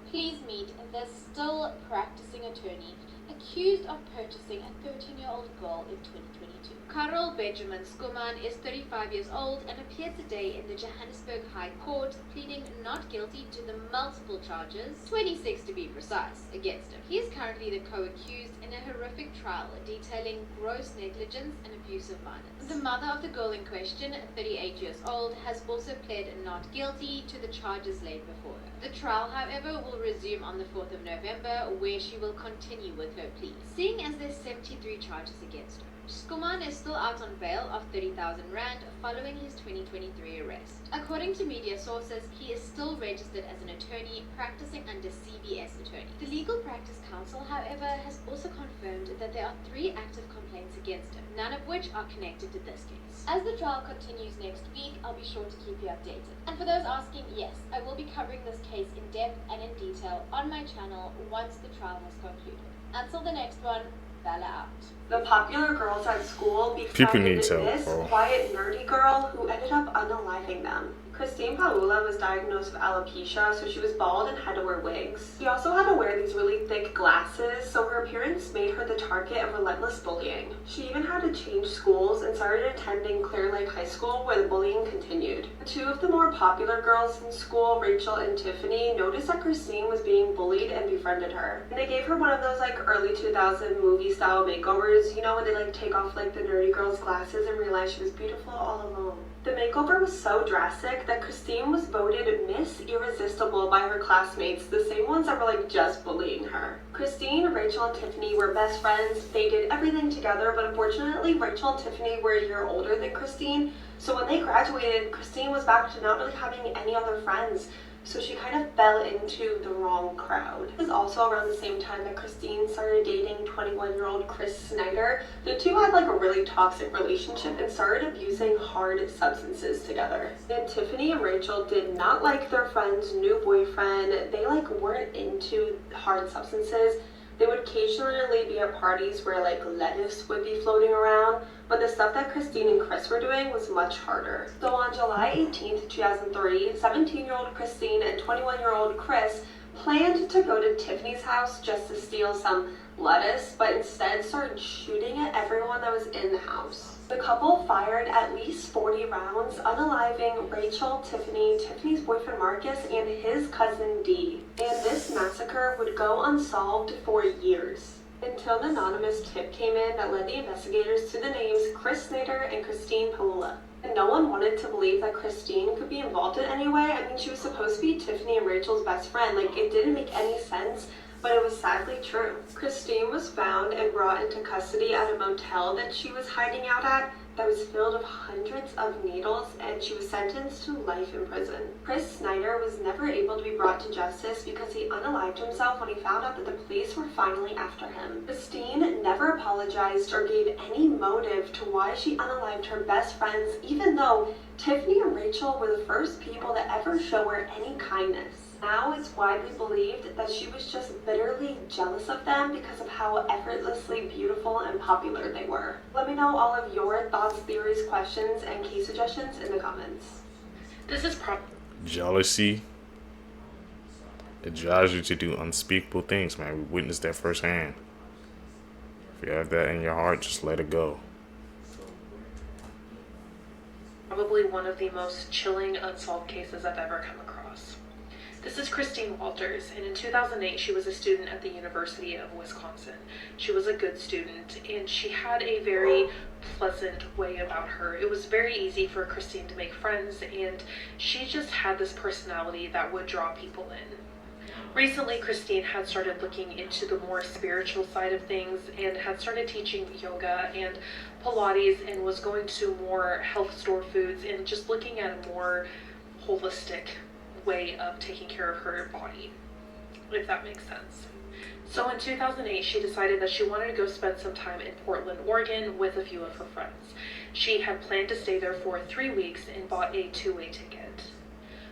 S12: please meet the still practicing attorney accused of purchasing a 13-year-old girl in 2022. Cartel Benjamin Skuman is 35 years old and appeared today in the Johannesburg High Court, pleading not guilty to the multiple charges, 26 to be precise, against him. He is currently the co-accused in a horrific trial detailing gross negligence and abuse of minors. The mother of the girl in question, 38 years old, has also pled not guilty to the charges laid before her. The trial, however, will resume on the 4th of November, where she will continue with her plea. Seeing as there's 73 charges against her, Skuman is still out on bail of 30,000 rand following his 2023 arrest. According to media sources, he is still registered as an attorney practicing under CBS Attorney. The Legal Practice Council, however, has also confirmed that there are 3 active complaints against him, none of which are connected to this case. As the trial continues next week, I'll be sure to keep you updated. And for those asking, yes, I will be covering this case in depth and in detail on my channel once the trial has concluded. Until the next one, Bella out.
S9: The popular girls at school
S10: People
S9: befriended
S10: need help,
S9: this
S10: bro.
S9: quiet, nerdy girl who ended up unaliving them. Christine Paula was diagnosed with alopecia, so she was bald and had to wear wigs. She also had to wear these really thick glasses, so her appearance made her the target of relentless bullying. She even had to change schools and started attending Clear Lake High School, where the bullying continued. Two of the more popular girls in school, Rachel and Tiffany, noticed that Christine was being bullied and befriended her. And they gave her one of those like early 2000 movie style makeovers, you know, when they like take off like the nerdy girl's glasses and realize she was beautiful all alone. The makeover was so drastic that Christine was voted Miss Irresistible by her classmates, the same ones that were like just bullying her. Christine, Rachel, and Tiffany were best friends. They did everything together, but unfortunately Rachel and Tiffany were a year older than Christine, so when they graduated, Christine was back to not really having any other friends. So she kind of fell into the wrong crowd. It was also around the same time that Christine started dating 21-year-old Chris Snyder. The two had like a really toxic relationship and started abusing hard substances together. And Tiffany and Rachel did not like their friend's new boyfriend. They like weren't into hard substances. They would occasionally be at parties where like lettuce would be floating around, but the stuff that Christine and Chris were doing was much harder. So on July 18th, 2003, 17-year-old Christine and 21-year-old Chris planned to go to Tiffany's house just to steal some lettuce, but instead started shooting at everyone that was in the house. The couple fired at least 40 rounds, unaliving Rachel, Tiffany, Tiffany's boyfriend Marcus, and his cousin Dee. And this massacre would go unsolved for years, until an anonymous tip came in that led the investigators to the names Chris Snyder and Christine Paula. And no one wanted to believe that Christine could be involved in any way. I mean, she was supposed to be Tiffany and Rachel's best friend. Like, it didn't make any sense, but it was sadly true. Christine was found and brought into custody at a motel that she was hiding out at that was filled with hundreds of needles, and she was sentenced to life in prison. Chris Snyder was never able to be brought to justice because he unalived himself when he found out that the police were finally after him. Christine never apologized or gave any motive to why she unalived her best friends, even though Tiffany and Rachel were the first people to ever show her any kindness. Now it's widely believed that she was just bitterly jealous of them because of how effortlessly beautiful and popular they were. Let me know all of your thoughts, theories, questions, and case suggestions in the comments.
S11: This is
S10: jealousy. It drives you to do unspeakable things, man. We witnessed that firsthand. If you have that in your heart, just let it go.
S11: probably one of the most chilling unsolved cases I've ever come across. This is Christine Walters, and in 2008 she was a student at the University of Wisconsin. She was a good student, and she had a very pleasant way about her. It was very easy for Christine to make friends, and she just had this personality that would draw people in. Recently, Christine had started looking into the more spiritual side of things and had started teaching yoga and Pilates and was going to more health store foods and just looking at a more holistic way of taking care of her body, if that makes sense. So in 2008, she decided that she wanted to go spend some time in Portland, Oregon with a few of her friends. She had planned to stay there for 3 weeks and bought a two-way ticket.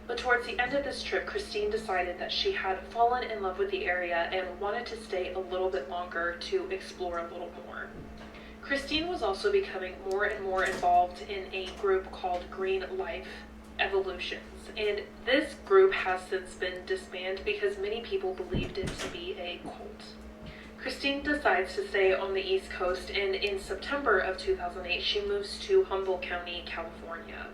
S11: But towards the end of this trip, Christine decided that she had fallen in love with the area and wanted to stay a little bit longer to explore a little more. Christine was also becoming more and more involved in a group called Green Life Evolutions, and this group has since been disbanded because many people believed it to be a cult. Christine decides to stay on the East Coast, and in September of 2008, she moves to Humboldt County, California.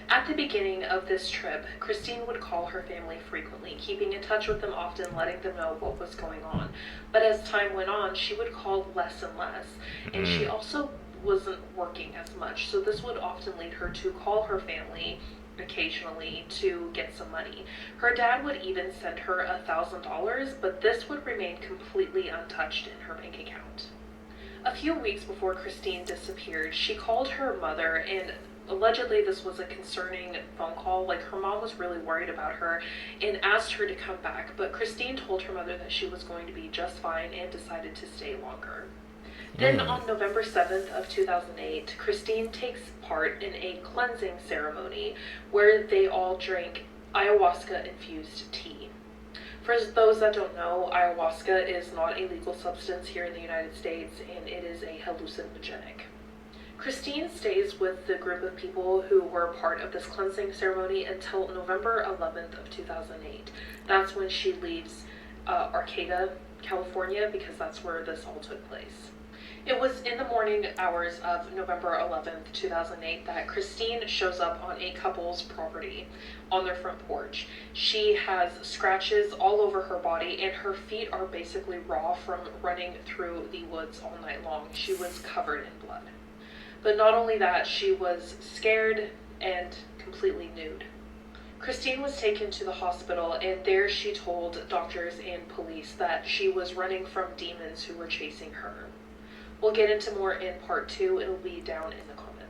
S11: At the beginning of this trip, Christine would call her family frequently, keeping in touch with them often, letting them know what was going on. But as time went on, she would call less and less, and she also wasn't working as much, so this would often lead her to call her family occasionally to get some money. Her dad would even send her $1,000, but this would remain completely untouched in her bank account. A few weeks before Christine disappeared, she called her mother, and allegedly this was a concerning phone call. Like, her mom was really worried about her and asked her to come back, but Christine told her mother that she was going to be just fine and decided to stay longer. Then on November 7th of 2008, Christine takes part in a cleansing ceremony where they all drank ayahuasca-infused tea. For those that don't know, ayahuasca is not a legal substance here in the United States, and it is a hallucinogenic. Christine stays with the group of people who were part of this cleansing ceremony until November 11th of 2008. That's when she leaves Arcata, California, because that's where this all took place. It was in the morning hours of November 11th, 2008 that Christine shows up on a couple's property on their front porch. She has scratches all over her body and her feet are basically raw from running through the woods all night long. She was covered in blood. But not only that, she was scared and completely nude. Christine was taken to the hospital, and there she told doctors and police that she was running from demons who were chasing her. We'll get into more in part 2. It'll be down in the comments.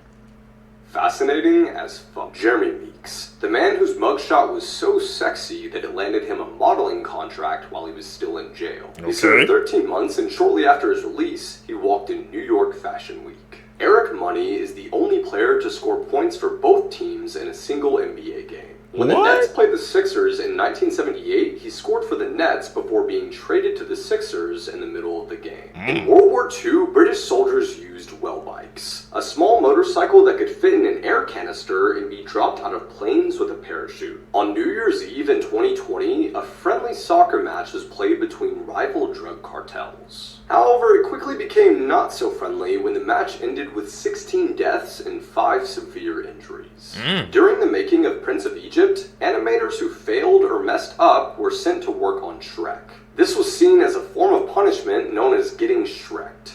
S2: Fascinating as fuck. Jeremy Meeks, the man whose mugshot was so sexy that it landed him a modeling contract while he was still in jail. He served 13 months, and shortly after his release, he walked in New York Fashion Week. Eric Money is the only player to score points for both teams in a single NBA game. When the Nets played the Sixers in 1978, he scored for the Nets before being traded to the Sixers in the middle of the game. In World War II, British soldiers used well bikes, a small motorcycle that could fit in an air canister and be dropped out of planes with a parachute. On New Year's Eve in 2020, a friendly soccer match was played between rival drug cartels. However, it quickly became not so friendly when the match ended with 16 deaths and 5 severe injuries. During the making of Prince of Egypt, animators who failed or messed up were sent to work on Shrek. This was seen as a form of punishment known as getting Shreked.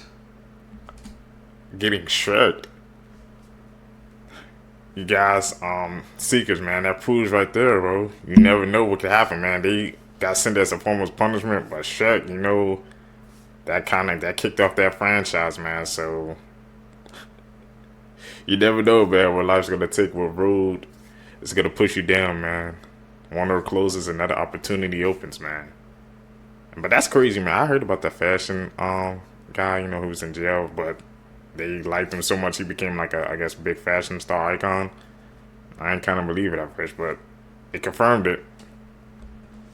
S10: Getting Shreked? You guys, Seekers, man, that proves right there, bro. You never know what could happen, man. They got sent as a form of punishment, but Shrek, you know, that kicked off that franchise, man. So you never know, man, what life's gonna take, what road it's gonna push you down, man. One door closes, another opportunity opens, man. But that's crazy, man. I heard about that fashion guy, you know, who was in jail, but they liked him so much he became like a, I guess, big fashion star icon. I ain't kind of believe it at first, but it confirmed it.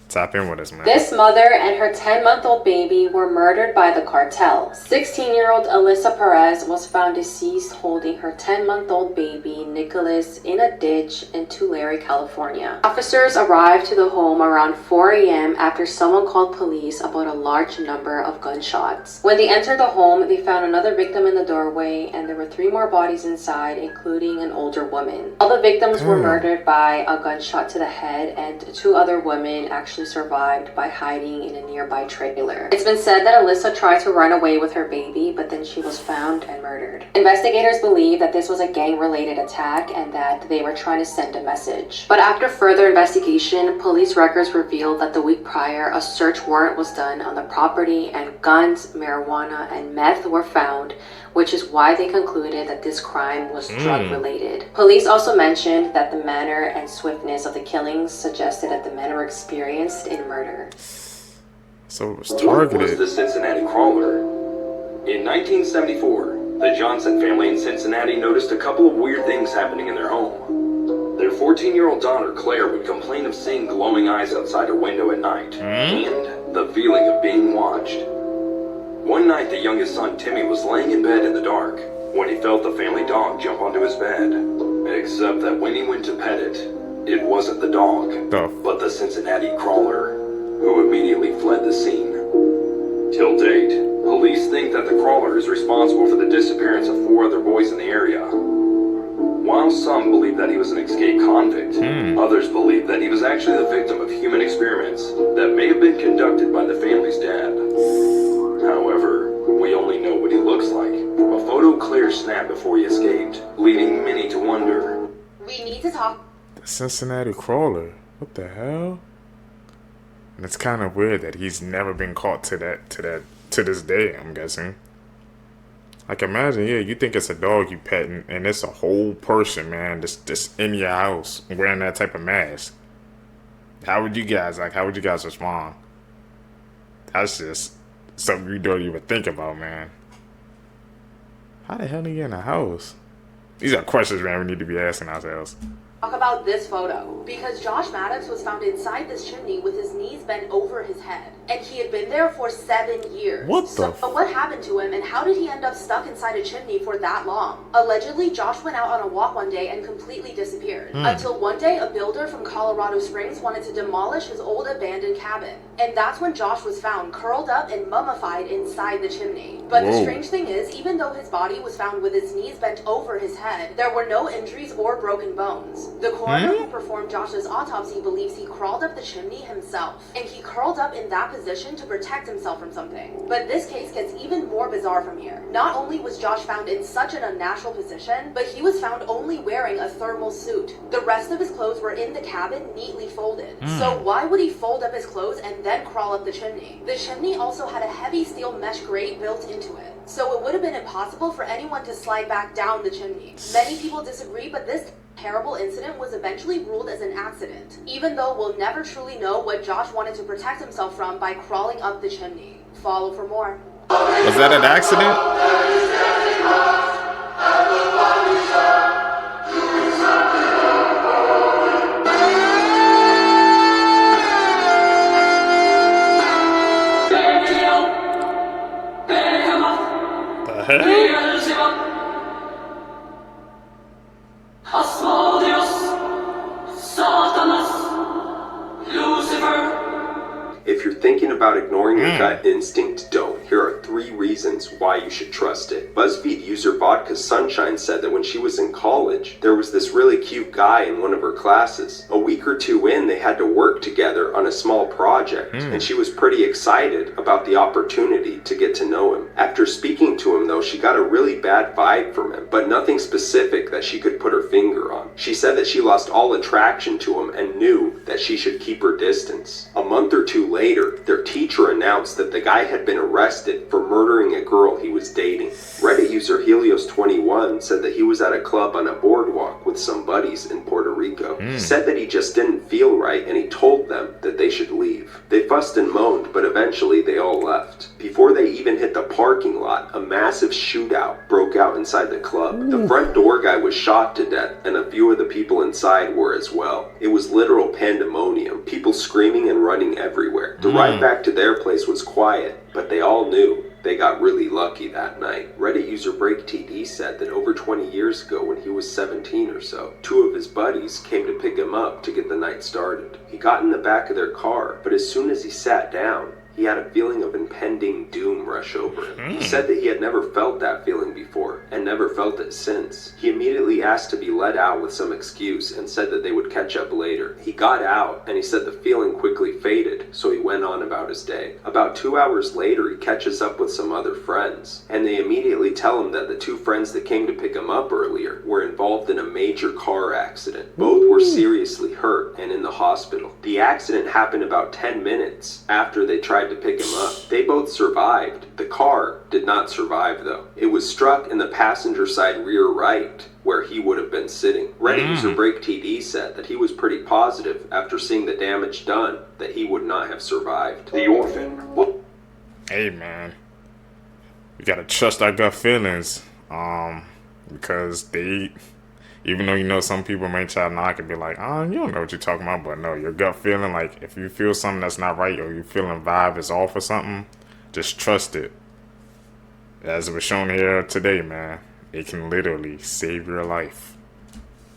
S10: Tap in with us, man.
S8: This mother and her 10-month-old baby were murdered by the cartel. 16-year-old Alyssa Perez was found deceased holding her 10-month-old baby, Nicholas, in a ditch in Tulare, California. Officers arrived to the home around 4 a.m. after someone called police about a large number of gunshots. When they entered the home, they found another victim in the doorway, and there were 3 more bodies inside, including an older woman. All the victims were murdered by a gunshot to the head, and 2 other women actually survived by hiding in a nearby trailer. It's been said that Alyssa tried to run away with her baby, but then she was found and murdered. Investigators believe that this was a gang-related attack and that they were trying to send a message. But after further investigation, police records revealed that the week prior, a search warrant was done on the property and guns, marijuana, and meth were found, which is why they concluded that this crime was drug-related. Police also mentioned that the manner and swiftness of the killings suggested that the men were experienced in murder.
S10: So it was
S2: What
S10: targeted.
S2: was the Cincinnati Crawler? In 1974, the Johnson family in Cincinnati noticed a couple of weird things happening in their home. Their 14-year-old daughter, Claire, would complain of seeing glowing eyes outside her window at night, and the feeling of being watched. One night, the youngest son, Timmy, was laying in bed in the dark when he felt the family dog jump onto his bed. Except that when he went to pet it, it wasn't the dog, but the Cincinnati Crawler, who immediately fled the scene. Till date, police think that the Crawler is responsible for the disappearance of 4 other boys in the area. While some believe that he was an escaped convict, others believe that he was actually the victim of human experiments that may have been conducted by the family's dad. However, we only know what he looks like from a photo Claire snapped before he escaped, leading many to wonder.
S8: We need to talk.
S10: The Cincinnati Crawler. What the hell? And it's kind of weird that he's never been caught to this day, I'm guessing. Like, imagine, yeah, you think it's a dog you petting, and it's a whole person, man, just in your house wearing that type of mask. How would you guys respond? That's just something you don't even think about, man. How the hell did he get in a house? These are questions, man, we need to be asking ourselves.
S8: talk about this photo, because Josh Maddux was found inside this chimney with his knees bent over his head, and he had been there for 7 years. But what happened to him, and how did he end up stuck inside a chimney for that long? Allegedly, Josh went out on a walk one day and completely disappeared, until one day a builder from Colorado Springs wanted to demolish his old abandoned cabin, and that's when Josh was found curled up and mummified inside the chimney. But the strange thing is, even though his body was found with his knees bent over his head, there were no injuries or broken bones. The coroner who performed Josh's autopsy believes he crawled up the chimney himself, and he curled up in that position to protect himself from something. But this case gets even more bizarre from here. Not only was Josh found in such an unnatural position, but he was found only wearing a thermal suit. The rest of his clothes were in the cabin neatly folded. So why would he fold up his clothes and then crawl up the chimney? The chimney also had a heavy steel mesh grate built into it, so it would have been impossible for anyone to slide back down the chimney. Many people disagree, but this terrible incident was eventually ruled as an accident, even though we'll never truly know what Josh wanted to protect himself from by crawling up the chimney. Follow for more.
S10: Was that an accident? The heck?
S2: If you're thinking about ignoring your gut instinct, don't. Here are 3 reasons why you should trust it. BuzzFeed user Vodka Sunshine said that when she was in college, there was this really cute guy in one of her classes. A week or 2 in, they had to work together on a small project, and she was pretty excited about the opportunity to get to know him. After speaking to him, though, she got a really bad vibe from him, but nothing specific that she could put her finger on. She said that she lost all attraction to him and knew that she should keep her distance. A month or 2 later, their teacher announced that the guy had been arrested for murdering a girl he was dating. Reddit user Helios21 said that he was at a club on a boardwalk with some buddies in Puerto Rico. He said that he just didn't feel right and he told them that they should leave. They fussed and moaned, but eventually they all left. Before they even hit the parking lot, a massive shootout broke out inside the club. The front door guy was shot to death and a few of the people inside were as well. It was literal pandemonium, people screaming and running everywhere. The ride back to their place was quiet, but they all knew they got really lucky that night. Reddit user BreakTD said that over 20 years ago when he was 17 or so, 2 of his buddies came to pick him up to get the night started. He got in the back of their car, but as soon as he sat down, he had a feeling of impending doom rush over him. He said that he had never felt that feeling before, and never felt it since. He immediately asked to be let out with some excuse and said that they would catch up later. He got out, and he said the feeling quickly faded, so he went on about his day. About 2 hours later, he catches up with some other friends, and they immediately tell him that the 2 friends that came to pick him up earlier were involved in a major car accident. Both were seriously hurt and in the hospital. The accident happened about 10 minutes after they tried to pick him up. They both survived. The car did not survive though. It was struck in the passenger side rear right, where he would have been sitting. Reddit user BreakTD said that he was pretty positive after seeing the damage done that he would not have survived. The orphan.
S10: Hey man, we gotta trust our gut feelings, because they, even though you know some people may try to knock and be like, oh, you don't know what you're talking about, but no, your gut feeling, like if you feel something that's not right or you feeling vibe is off or something, just trust it. As it was shown here today, man, it can literally save your life.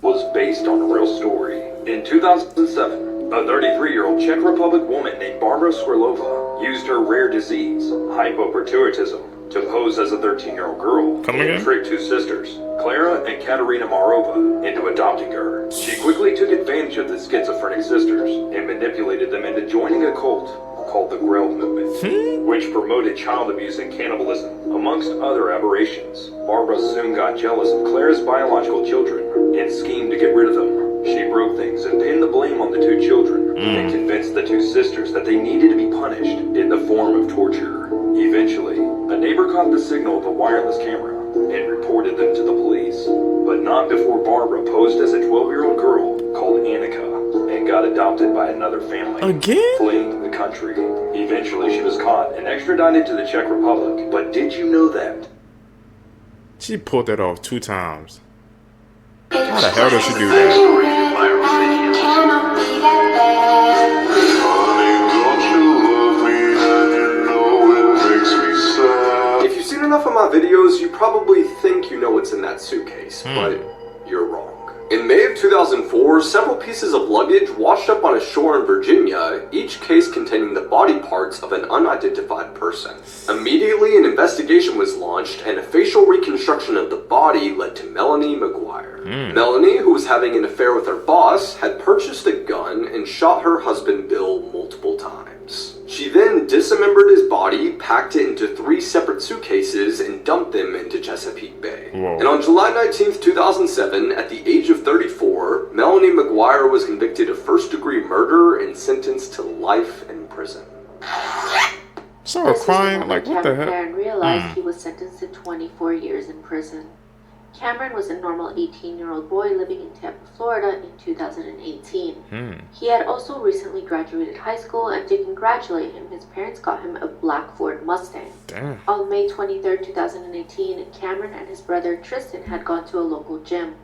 S2: Was based on a real story. In 2007, a 33-year-old Czech Republic woman named Barbara Skrylova used her rare disease, hypoparathyroidism, to pose as a 13-year-old girl and trick 2 sisters, Clara and Katerina Marova, into adopting her. She quickly took advantage of the schizophrenic sisters and manipulated them into joining a cult called the Grail Movement, which promoted child abuse and cannibalism, amongst other aberrations. Barbara soon got jealous of Clara's biological children and schemed to get rid of them. She broke things and pinned the blame on the 2 children and convinced the 2 sisters that they needed to be punished in the form of torture. Eventually, a neighbor caught the signal of a wireless camera and reported them to the police, but not before Barbara posed as a 12-year-old girl called Annika and got adopted by another family, fleeing the country. Eventually, she was caught and extradited to the Czech Republic. But did you know that
S10: she pulled that off 2 times? How the hell does she do that?
S22: get there.
S23: Honey, don't you love me and you know it makes me sad.
S2: If you've seen enough of my videos, you probably think you know what's in that suitcase, but you're wrong. In May of 2004, several pieces of luggage washed up on a shore in Virginia, each case containing the body parts of an unidentified person. Immediately, an investigation was launched, and a facial reconstruction of the body led to Melanie McGuire. Melanie, who was having an affair with her boss, had purchased a gun and shot her husband Bill multiple times. She then dismembered his body, packed it into 3 separate suitcases, and dumped them into Chesapeake Bay.
S10: Whoa.
S2: And on July 19th, 2007, at the age of 34, Melanie McGuire was convicted of first-degree murder and sentenced to life in prison.
S10: So a crime? Like, what the heck?
S9: Cameron realized he was sentenced to 24 years in prison. Cameron was a normal 18-year-old boy living in Tampa, Florida in 2018. He had also recently graduated high school, and to congratulate him, his parents got him a black Ford Mustang.
S10: Damn.
S9: On May 23, 2018, Cameron and his brother Tristan had gone to a local gym.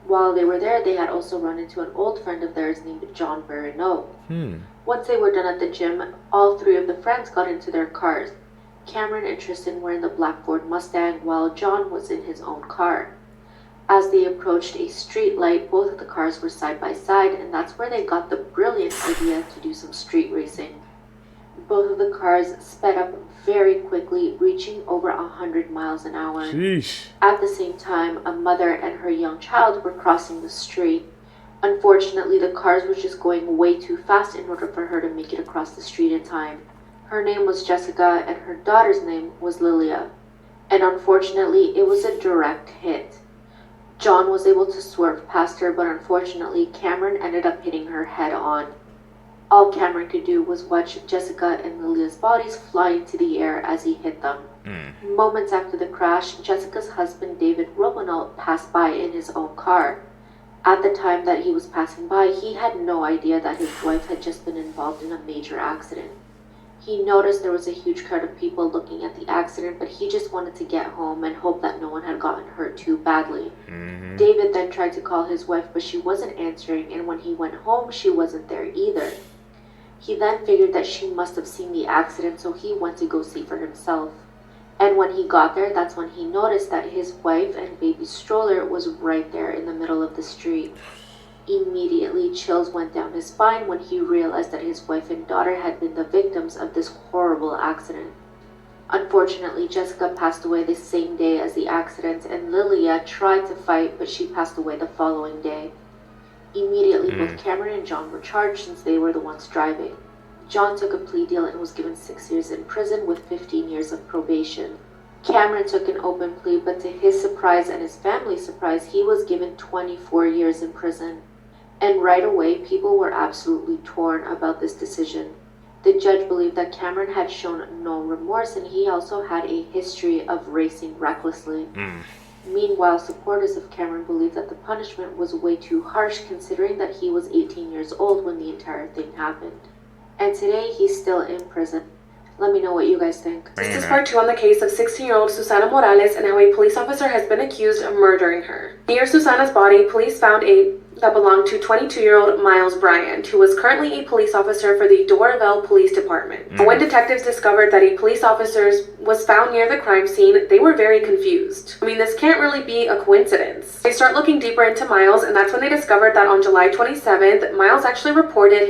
S9: While they were there, they had also run into an old friend of theirs named John Barreneau. Once they were done at the gym, all 3 of the friends got into their cars. Cameron and Tristan were in the black Ford Mustang, while John was in his own car. As they approached a street light, both of the cars were side by side, and that's where they got the brilliant idea to do some street racing. Both of the cars sped up very quickly, reaching over 100 miles an hour.
S10: Sheesh.
S9: At the same time, a mother and her young child were crossing the street. Unfortunately, the cars were just going way too fast in order for her to make it across the street in time. Her name was Jessica, and her daughter's name was Lilia. And unfortunately, it was a direct hit. John was able to swerve past her, but unfortunately, Cameron ended up hitting her head on. All Cameron could do was watch Jessica and Lilia's bodies fly into the air as he hit them. Moments after the crash, Jessica's husband David Romanel passed by in his own car. At the time that he was passing by, he had no idea that his wife had just been involved in a major accident. He noticed there was a huge crowd of people looking at the accident, but he just wanted to get home and hope that no one had gotten hurt too badly. David then tried to call his wife, but she wasn't answering, and when he went home, she wasn't there either. He then figured that she must have seen the accident, so he went to go see for himself. And when he got there, that's when he noticed that his wife and baby stroller was right there in the middle of the street. Immediately, chills went down his spine when he realized that his wife and daughter had been the victims of this horrible accident. Unfortunately, Jessica passed away the same day as the accident, and Lilia tried to fight, but she passed away the following day. Immediately, both Cameron and John were charged since they were the ones driving. John took a plea deal and was given 6 years in prison with 15 years of probation. Cameron took an open plea, but to his surprise and his family's surprise, he was given 24 years in prison. And right away, people were absolutely torn about this decision. The judge believed that Cameron had shown no remorse, and he also had a history of racing recklessly. Meanwhile, supporters of Cameron believed that the punishment was way too harsh, considering that he was 18 years old when the entire thing happened. And today, he's still in prison. Let me know what you guys think.
S11: This is part 2 on the case of 16-year-old Susana Morales and how a police officer has been accused of murdering her. Near Susana's body, police found that belonged to 22-year-old Miles Bryant, who was currently a police officer for the Doraville Police Department. When detectives discovered that a police officer was found near the crime scene, they were very confused. I mean, this can't really be a coincidence. They start looking deeper into Miles, and that's when they discovered that on July 27th, Miles actually reported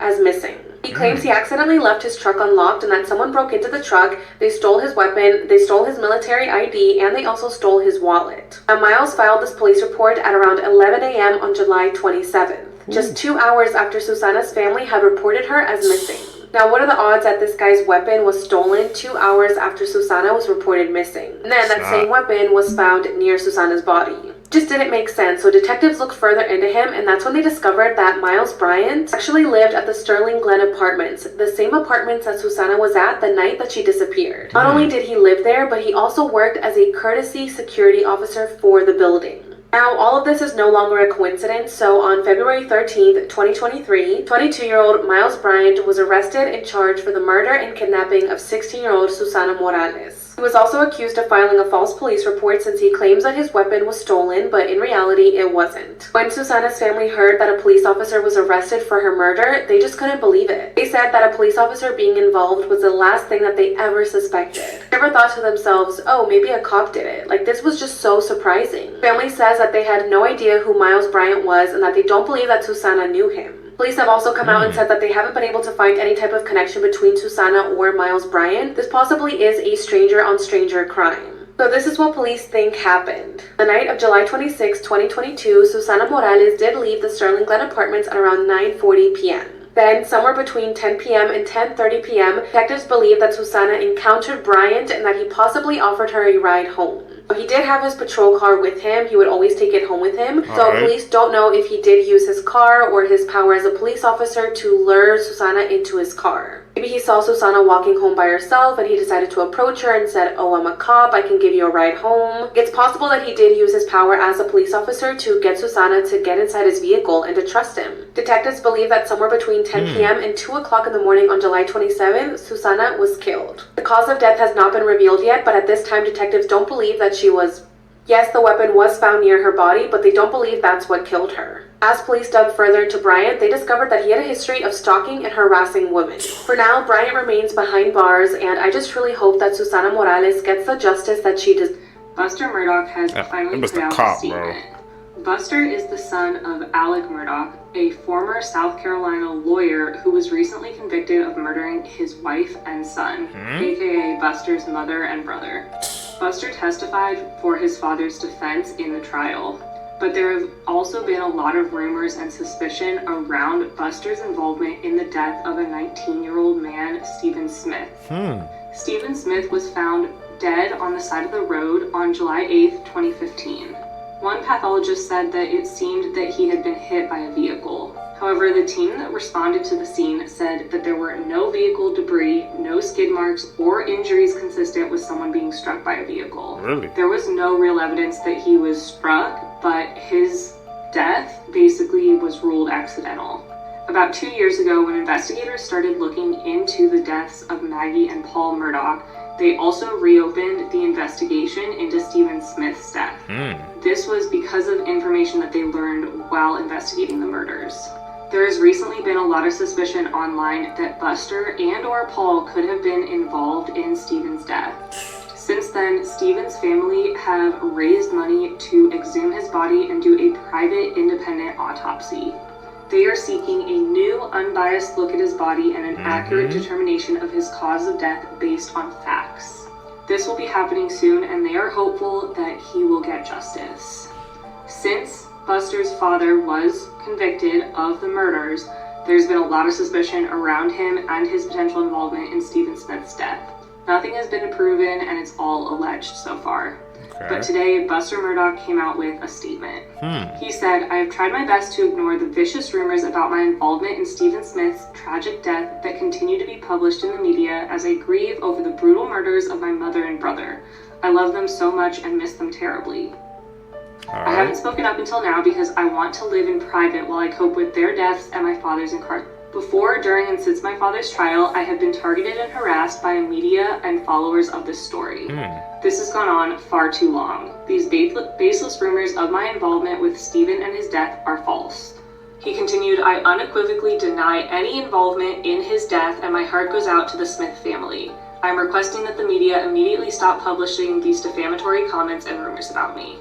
S11: as missing. He claims he accidentally left his truck unlocked and that someone broke into the truck, they stole his weapon, they stole his military ID, and they also stole his wallet. Now, Miles filed this police report at around 11 a.m. on July 27th, just 2 hours after Susana's family had reported her as missing. Now, what are the odds that this guy's weapon was stolen 2 hours after Susana was reported missing? And then that same weapon was found near Susana's body. Just didn't make sense, so detectives looked further into him, and that's when they discovered that Miles Bryant actually lived at the Sterling Glen Apartments, the same apartments that Susana was at the night that she disappeared. Not only did he live there, but he also worked as a courtesy security officer for the building. Now, all of this is no longer a coincidence, so on February 13th, 2023, 22-year-old Miles Bryant was arrested and charged for the murder and kidnapping of 16-year-old Susana Morales.
S8: He was also accused of filing a false police report since he claims that his weapon was stolen, but in reality it wasn't. When Susana's family heard that a police officer was arrested for her murder, they just couldn't believe it. They said that a police officer being involved was the last thing that they ever suspected. They never thought to themselves, oh, maybe a cop did it. Like, this was just so surprising. Family says that they had no idea who Miles Bryant was and that they don't believe that Susana knew him. Police have also come out and said that they haven't been able to find any type of connection between Susana or Miles Bryant. This possibly is a stranger-on-stranger crime. So this is what police think happened. The night of July 26, 2022, Susana Morales did leave the Sterling Glen apartments at around 9:40 p.m. Then, somewhere between 10 p.m. and 10:30 p.m., detectives believe that Susana encountered Bryant and that he possibly offered her a ride home. He did have his patrol car with him. He would always take it home with him. So police don't know if he did use his car or his power as a police officer to lure Susana into his car. Maybe he saw Susana walking home by herself and he decided to approach her and said, oh, I'm a cop, I can give you a ride home. It's possible that he did use his power as a police officer to get Susana to get inside his vehicle and to trust him. Detectives believe that somewhere between 10 p.m. and 2 o'clock in the morning on July 27th, Susana was killed. The cause of death has not been revealed yet, but at this time detectives don't believe that she was... Yes, the weapon was found near her body, but they don't believe that's what killed her. As police dug further into Bryant, they discovered that he had a history of stalking and harassing women. For now, Bryant remains behind bars, and I just truly hope that Susana Morales gets the justice that she deserves.
S14: Buster Murdaugh has finally put out a statement. Buster is the son of Alec Murdaugh, a former South Carolina lawyer who was recently convicted of murdering his wife and son, aka Buster's mother and brother. Buster testified for his father's defense in the trial, but there have also been a lot of rumors and suspicion around Buster's involvement in the death of a 19-year-old man, Stephen Smith. Stephen Smith was found dead on the side of the road on July 8th, 2015. One pathologist said that it seemed that he had been hit by a vehicle. However, the team that responded to the scene said that there were no vehicle debris, no skid marks, or injuries consistent with someone being struck by a vehicle.
S10: Really?
S14: There was no real evidence that he was struck, but his death basically was ruled accidental. About 2 years ago, when investigators started looking into the deaths of Maggie and Paul Murdaugh, they also reopened the investigation into Stephen Smith's death. This was because of information that they learned while investigating the murders. There has recently been a lot of suspicion online that Buster and or Paul could have been involved in Stephen's death. Since then, Stephen's family have raised money to exhume his body and do a private independent autopsy. They are seeking a new, unbiased look at his body and an accurate determination of his cause of death based on facts. This will be happening soon, and they are hopeful that he will get justice. Since Buster's father was convicted of the murders, there's been a lot of suspicion around him and his potential involvement in Stephen Smith's death. Nothing has been proven, and it's all alleged so far. But today, Buster Murdaugh came out with a statement. He said, I have tried my best to ignore the vicious rumors about my involvement in Stephen Smith's tragic death that continue to be published in the media as I grieve over the brutal murders of my mother and brother. I love them so much and miss them terribly. I haven't spoken up until now because I want to live in private while I cope with their deaths and my father's incarceration. Before, during, and since my father's trial, I have been targeted and harassed by media and followers of this story. This has gone on far too long. These baseless rumors of my involvement with Stephen and his death are false. He continued, I unequivocally deny any involvement in his death, and my heart goes out to the Smith family. I am requesting that the media immediately stop publishing these defamatory comments and rumors about me.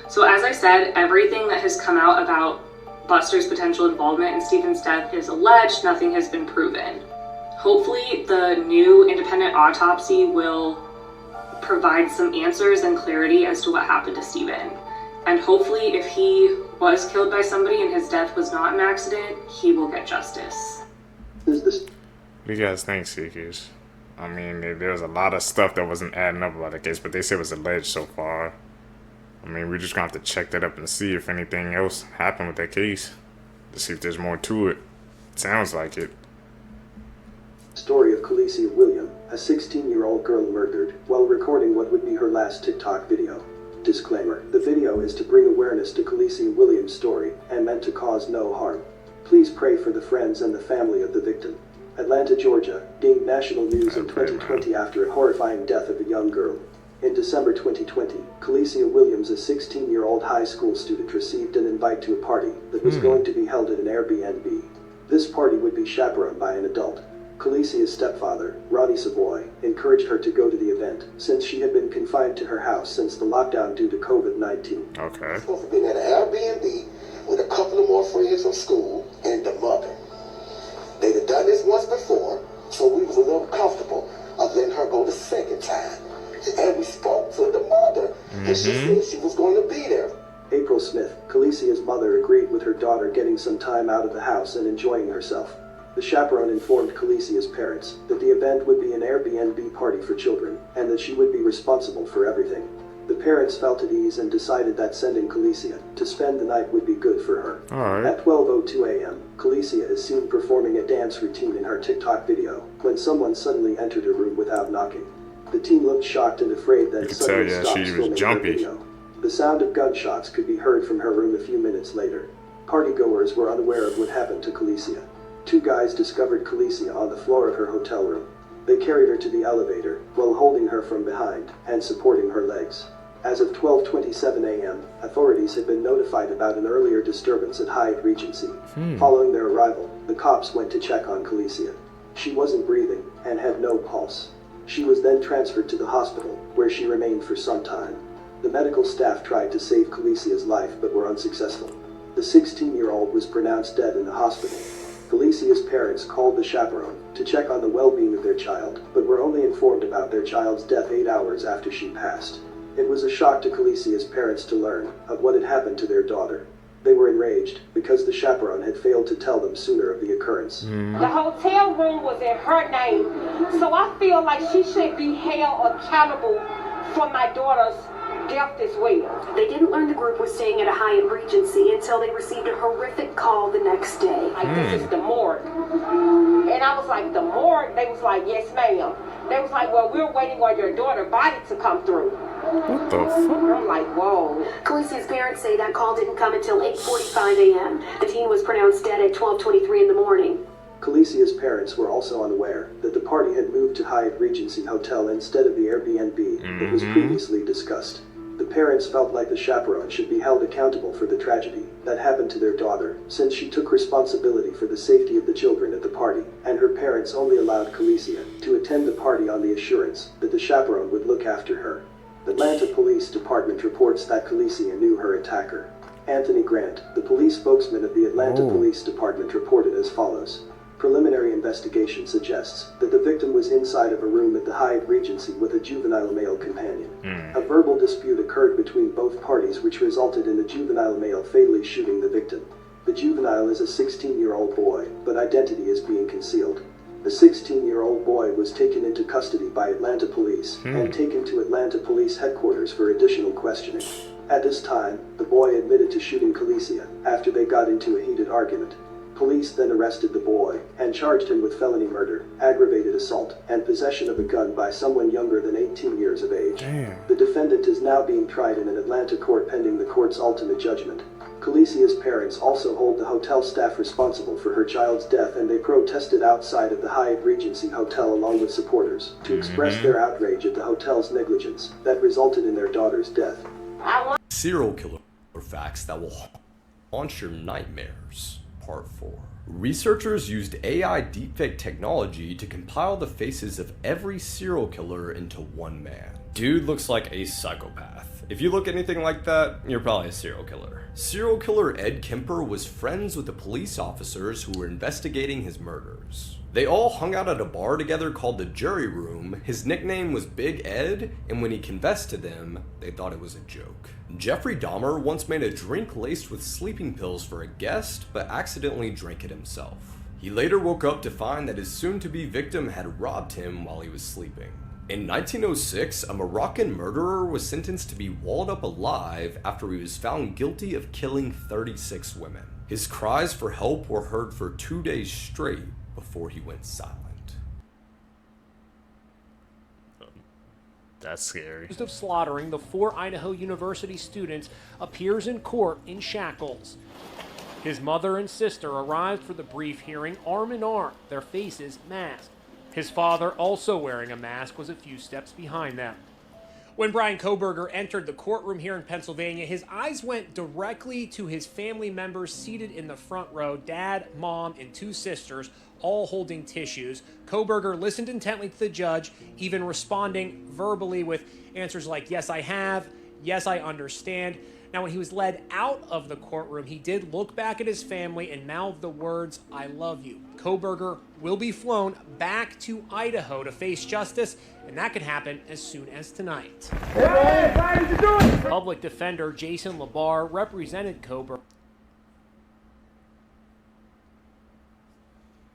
S14: So as I said, everything that has come out about Buster's potential involvement in Stephen's death is alleged. Nothing has been proven. Hopefully the new independent autopsy will provide some answers and clarity as to what happened to Stephen. And hopefully if he was killed by somebody and his death was not an accident, he will get justice.
S10: What do you guys think, Suitcase? I mean, there's a lot of stuff that wasn't adding up about the case, but they say it was alleged so far. I mean, we're just going to have to check that up and see if anything else happened with that case. To see if there's more to it. It sounds like it.
S13: Story of Kicia Williams, a 16-year-old girl murdered while recording what would be her last TikTok video. Disclaimer, the video is to bring awareness to Kicia Williams' story and meant to cause no harm. Please pray for the friends and the family of the victim. Atlanta, Georgia, gained national news in 2020 after a horrifying death of a young girl. In December 2020, Kicia Williams, a 16-year-old high school student, received an invite to a party that was going to be held at an Airbnb. This party would be chaperoned by an adult. Kilicia's stepfather, Ronnie Savoy, encouraged her to go to the event since she had been confined to her house since the lockdown due to COVID-19.
S10: Okay.
S24: Supposed to be at an Airbnb with a couple of more friends from school and the mother. They'd have done this once before, so we was a little comfortable of letting her go the second time. And we spoke to the mother, and she said she was going to be there.
S13: April Smith, Kilicia's mother, agreed with her daughter getting some time out of the house and enjoying herself. The chaperone informed Kilicia's parents that the event would be an Airbnb party for children, and that she would be responsible for everything. The parents felt at ease and decided that sending Kicia to spend the night would be good for her.
S10: Alright.
S13: At 12:02 a.m., Kicia is seen performing a dance routine in her TikTok video when someone suddenly entered her room without knocking. The teen looked shocked and afraid that suddenly stopped filming her video. The sound of gunshots could be heard from her room a few minutes later. Partygoers were unaware of what happened to Kicia. Two guys discovered Kicia on the floor of her hotel room. They carried her to the elevator while holding her from behind and supporting her legs. As of 12:27 a.m., authorities had been notified about an earlier disturbance at Hyatt Regency. Following their arrival, the cops went to check on Kicia. She wasn't breathing and had no pulse. She was then transferred to the hospital, where she remained for some time. The medical staff tried to save Kilicia's life but were unsuccessful. The 16-year-old was pronounced dead in the hospital. Kilicia's parents called the chaperone to check on the well-being of their child, but were only informed about their child's death 8 hours after she passed. It was a shock to Kilicia's parents to learn of what had happened to their daughter. They were enraged because the chaperone had failed to tell them sooner of the occurrence.
S16: The hotel room was in her name, so I feel like she should be held accountable for my daughter's death as well.
S17: They didn't learn the group was staying at a Hyatt Regency until they received a horrific call the next day.
S16: Like, this is the morgue. And I was like, the morgue? They was like, yes, ma'am. They was like, well, we're waiting on your daughter's body to come through.
S10: What the fuck?
S16: I'm like, whoa.
S17: Kilicia's parents say that call didn't come until 8:45 a.m. The teen was pronounced dead at 12:23 in the morning.
S13: Kilicia's parents were also unaware that the party had moved to Hyatt Regency Hotel instead of the Airbnb that was previously discussed. The parents felt like the chaperone should be held accountable for the tragedy that happened to their daughter, since she took responsibility for the safety of the children at the party, and her parents only allowed Kicia to attend the party on the assurance that the chaperone would look after her. The Atlanta Police Department reports that Kicia knew her attacker. Anthony Grant, the police spokesman of the Atlanta Police Department, reported as follows. Preliminary investigation suggests that the victim was inside of a room at the Hyatt Regency with a juvenile male companion. A verbal dispute occurred between both parties which resulted in the juvenile male fatally shooting the victim. The juvenile is a 16-year-old boy, but identity is being concealed. The 16-year-old boy was taken into custody by Atlanta police and taken to Atlanta Police headquarters for additional questioning. At this time, the boy admitted to shooting Kicia after they got into a heated argument. Police then arrested the boy and charged him with felony murder, aggravated assault, and possession of a gun by someone younger than 18 years of age. The defendant is now being tried in an Atlanta court pending the court's ultimate judgment. Kilicia's parents also hold the hotel staff responsible for her child's death, and they protested outside of the Hyatt Regency Hotel along with supporters to express their outrage at the hotel's negligence that resulted in their daughter's death.
S18: Serial killer facts that will haunt your nightmares. Part 4. Researchers used AI deepfake technology to compile the faces of every serial killer into one man. Dude looks like a psychopath. If you look anything like that, you're probably a serial killer. Serial killer Ed Kemper was friends with the police officers who were investigating his murders. They all hung out at a bar together called the Jury Room. His nickname was Big Ed, and when he confessed to them, they thought it was a joke. Jeffrey Dahmer once made a drink laced with sleeping pills for a guest, but accidentally drank it himself. He later woke up to find that his soon-to-be victim had robbed him while he was sleeping. In 1906, a Moroccan murderer was sentenced to be walled up alive after he was found guilty of killing 36 women. His cries for help were heard for 2 days straight before he went silent.
S10: That's scary.
S19: Accused of slaughtering the 4 Idaho University students appears in court in shackles.
S1: His mother and sister arrived for the brief hearing arm in arm, their faces masked. His father, also wearing a mask, was a few steps behind them. When Bryan Kohberger entered the courtroom here in Pennsylvania, his eyes went directly to his family members seated in the front row, dad, mom, and two sisters, all holding tissues. Kohberger listened intently to the judge, even responding verbally with answers like, "Yes, I have," "Yes, I understand." Now, when he was led out of the courtroom, he did look back at his family and mouthed the words, "I love you." Kohberger will be flown back to Idaho to face justice, and that could happen as soon as tonight. Public defender Jason Labar represented Kohberger.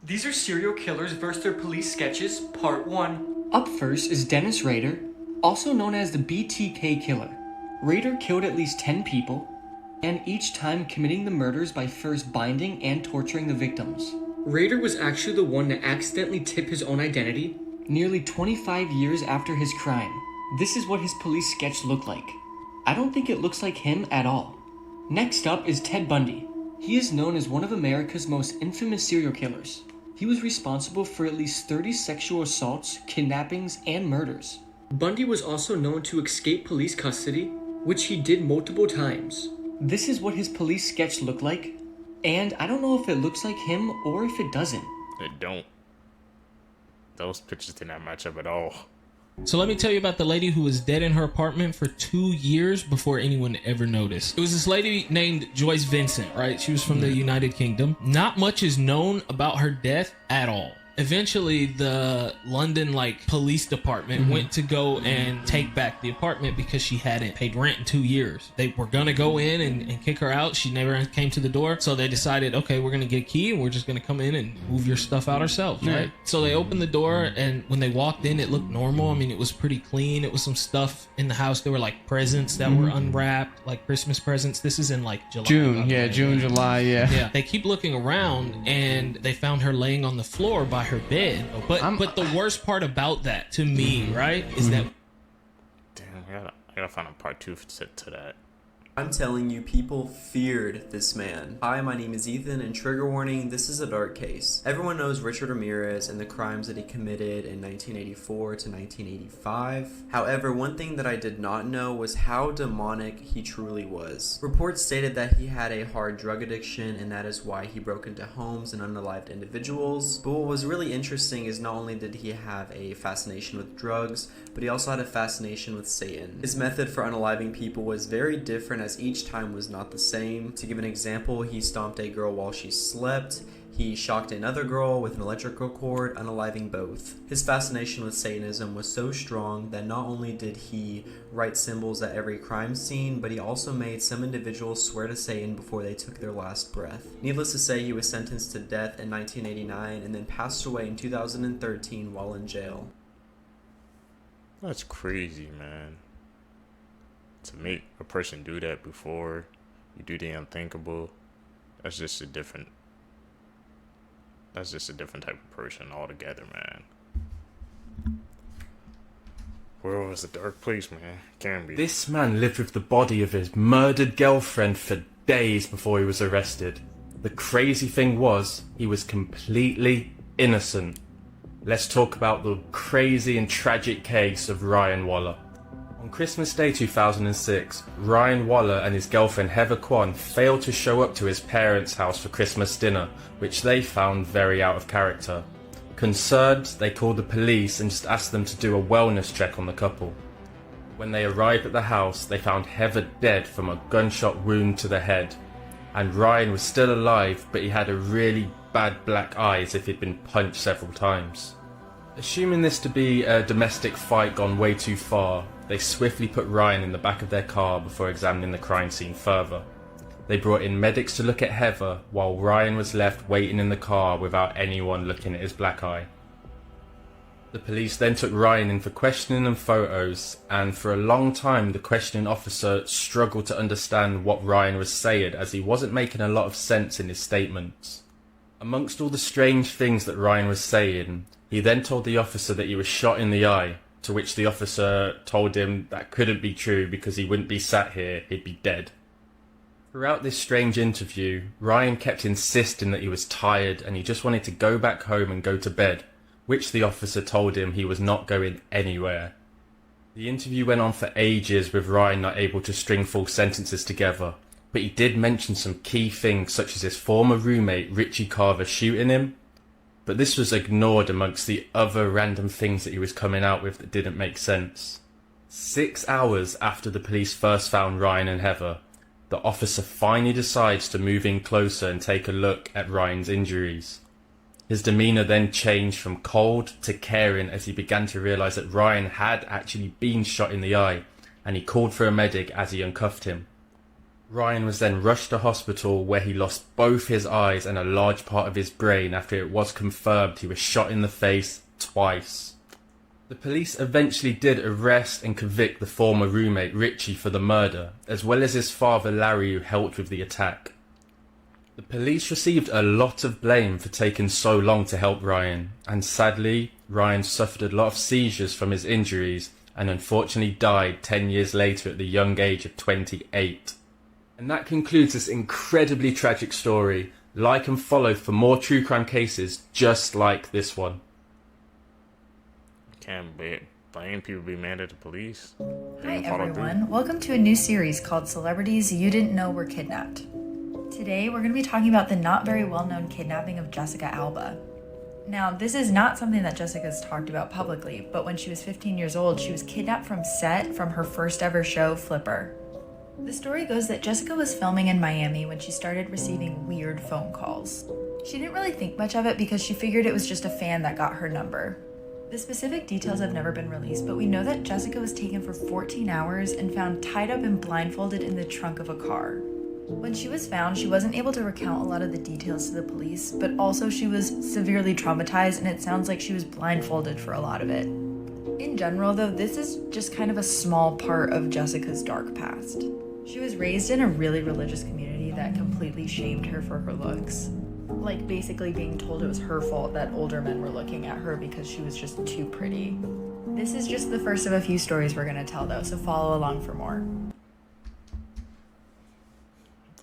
S15: These are Serial Killers vs. Their Police Sketches, Part 1. Up first is Dennis Rader, also known as the BTK Killer. Rader killed at least 10 people, and each time committing the murders by first binding and torturing the victims. Rader was actually the one to accidentally tip his own identity nearly 25 years after his crime. This is what his police sketch looked like. I don't think it looks like him at all. Next up is Ted Bundy. He is known as one of America's most infamous serial killers. He was responsible for at least 30 sexual assaults, kidnappings, and murders. Bundy was also known to escape police custody, which he did multiple times. This is what his police sketch looked like, and I don't know if it looks like him or if it doesn't.
S10: It don't. Those pictures did not match up at all.
S19: So let me tell you about the lady who was dead in her apartment for 2 years before anyone ever noticed. It was this lady named Joyce Vincent, right? She was from the United Kingdom. Not much is known about her death at all. Eventually, the London police department went to go and take back the apartment because she hadn't paid rent in 2 years. They were gonna go in and kick her out. She never came to the door, so they decided, okay, we're gonna get a key and we're just gonna come in and move your stuff out ourselves, right? So they opened the door, and when they walked in, it looked normal. I mean, it was pretty clean. It was some stuff in the house. There were presents that were unwrapped, like Christmas presents. This is in July.
S20: June, July,
S19: Yeah. They keep looking around, and they found her laying on the floor by her bed. But the worst part about that to me, right, is that
S10: Damn, I gotta find a part 2 to that.
S21: I'm telling you, people feared this man. Hi, my name is Ethan, and trigger warning, this is a dark case. Everyone knows Richard Ramirez and the crimes that he committed in 1984 to 1985. However, one thing that I did not know was how demonic he truly was. Reports stated that he had a hard drug addiction, and that is why he broke into homes and unalived individuals. But what was really interesting is not only did he have a fascination with drugs, but he also had a fascination with Satan. His method for unaliving people was very different, as each time was not the same. To give an example, he stomped a girl while she slept. He shocked another girl with an electrical cord, unaliving both. His fascination with Satanism was so strong that not only did he write symbols at every crime scene, but he also made some individuals swear to Satan before they took their last breath. Needless to say, he was sentenced to death in 1989 and then passed away in 2013 while in jail.
S10: That's crazy, man. To make a person do that before you do the unthinkable, that's just a different type of person altogether, man. World was a dark place, man. Can be.
S20: This man lived with the body of his murdered girlfriend for days before he was arrested. The crazy thing was, he was completely innocent. Let's talk about the crazy and tragic case of Ryan Waller. On Christmas Day 2006, Ryan Waller and his girlfriend Heather Kwan failed to show up to his parents' house for Christmas dinner, which they found very out of character. Concerned, they called the police and just asked them to do a wellness check on the couple. When they arrived at the house, they found Heather dead from a gunshot wound to the head, and Ryan was still alive, but he had a really bad black eye as if he'd been punched several times. Assuming this to be a domestic fight gone way too far, they swiftly put Ryan in the back of their car before examining the crime scene further. They brought in medics to look at Heather, while Ryan was left waiting in the car without anyone looking at his black eye. The police then took Ryan in for questioning and photos, and for a long time the questioning officer struggled to understand what Ryan was saying, as he wasn't making a lot of sense in his statements. Amongst all the strange things that Ryan was saying, he then told the officer that he was shot in the eye, to which the officer told him that couldn't be true because he wouldn't be sat here, he'd be dead. Throughout this strange interview, Ryan kept insisting that he was tired and he just wanted to go back home and go to bed, which the officer told him he was not going anywhere. The interview went on for ages with Ryan not able to string full sentences together, but he did mention some key things such as his former roommate Richie Carver shooting him, but this was ignored amongst the other random things that he was coming out with that didn't make sense. 6 hours after the police first found Ryan and Heather, the officer finally decides to move in closer and take a look at Ryan's injuries. His demeanour then changed from cold to caring as he began to realise that Ryan had actually been shot in the eye, and he called for a medic as he uncuffed him. Ryan was then rushed to hospital where he lost both his eyes and a large part of his brain after it was confirmed he was shot in the face twice. The police eventually did arrest and convict the former roommate Richie for the murder, as well as his father Larry who helped with the attack. The police received a lot of blame for taking so long to help Ryan, and sadly, Ryan suffered a lot of seizures from his injuries and unfortunately died 10 years later at the young age of 28. And that concludes this incredibly tragic story. Like and follow for more true crime cases just like this one.
S10: Can't blame people be mad at the police.
S3: Hi everyone, welcome to a new series called Celebrities You Didn't Know Were Kidnapped. Today we're going to be talking about the not very well-known kidnapping of Jessica Alba. Now, this is not something that Jessica's talked about publicly, but when she was 15 years old, she was kidnapped from set from her first ever show, Flipper. The story goes that Jessica was filming in Miami when she started receiving weird phone calls. She didn't really think much of it because she figured it was just a fan that got her number. The specific details have never been released, but we know that Jessica was taken for 14 hours and found tied up and blindfolded in the trunk of a car. When she was found, she wasn't able to recount a lot of the details to the police, but also she was severely traumatized and it sounds like she was blindfolded for a lot of it. In general, though, this is just kind of a small part of Jessica's dark past. She was raised in a really religious community that completely shamed her for her looks. Like basically being told it was her fault that older men were looking at her because she was just too pretty. This is just the first of a few stories we're going to tell though, so follow along for more.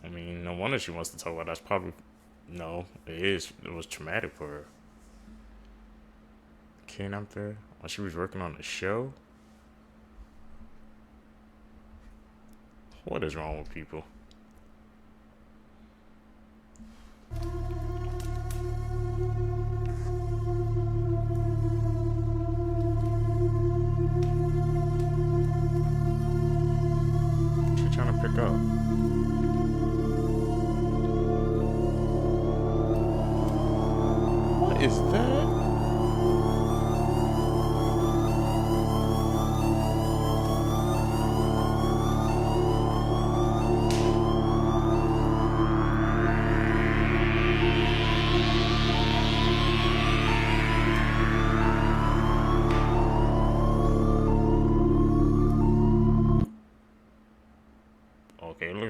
S10: I mean, no wonder she wants to talk about. That's probably no. It was traumatic for her. Kid up there while she was working on the show. What is wrong with people? What you trying to pick up? What is that?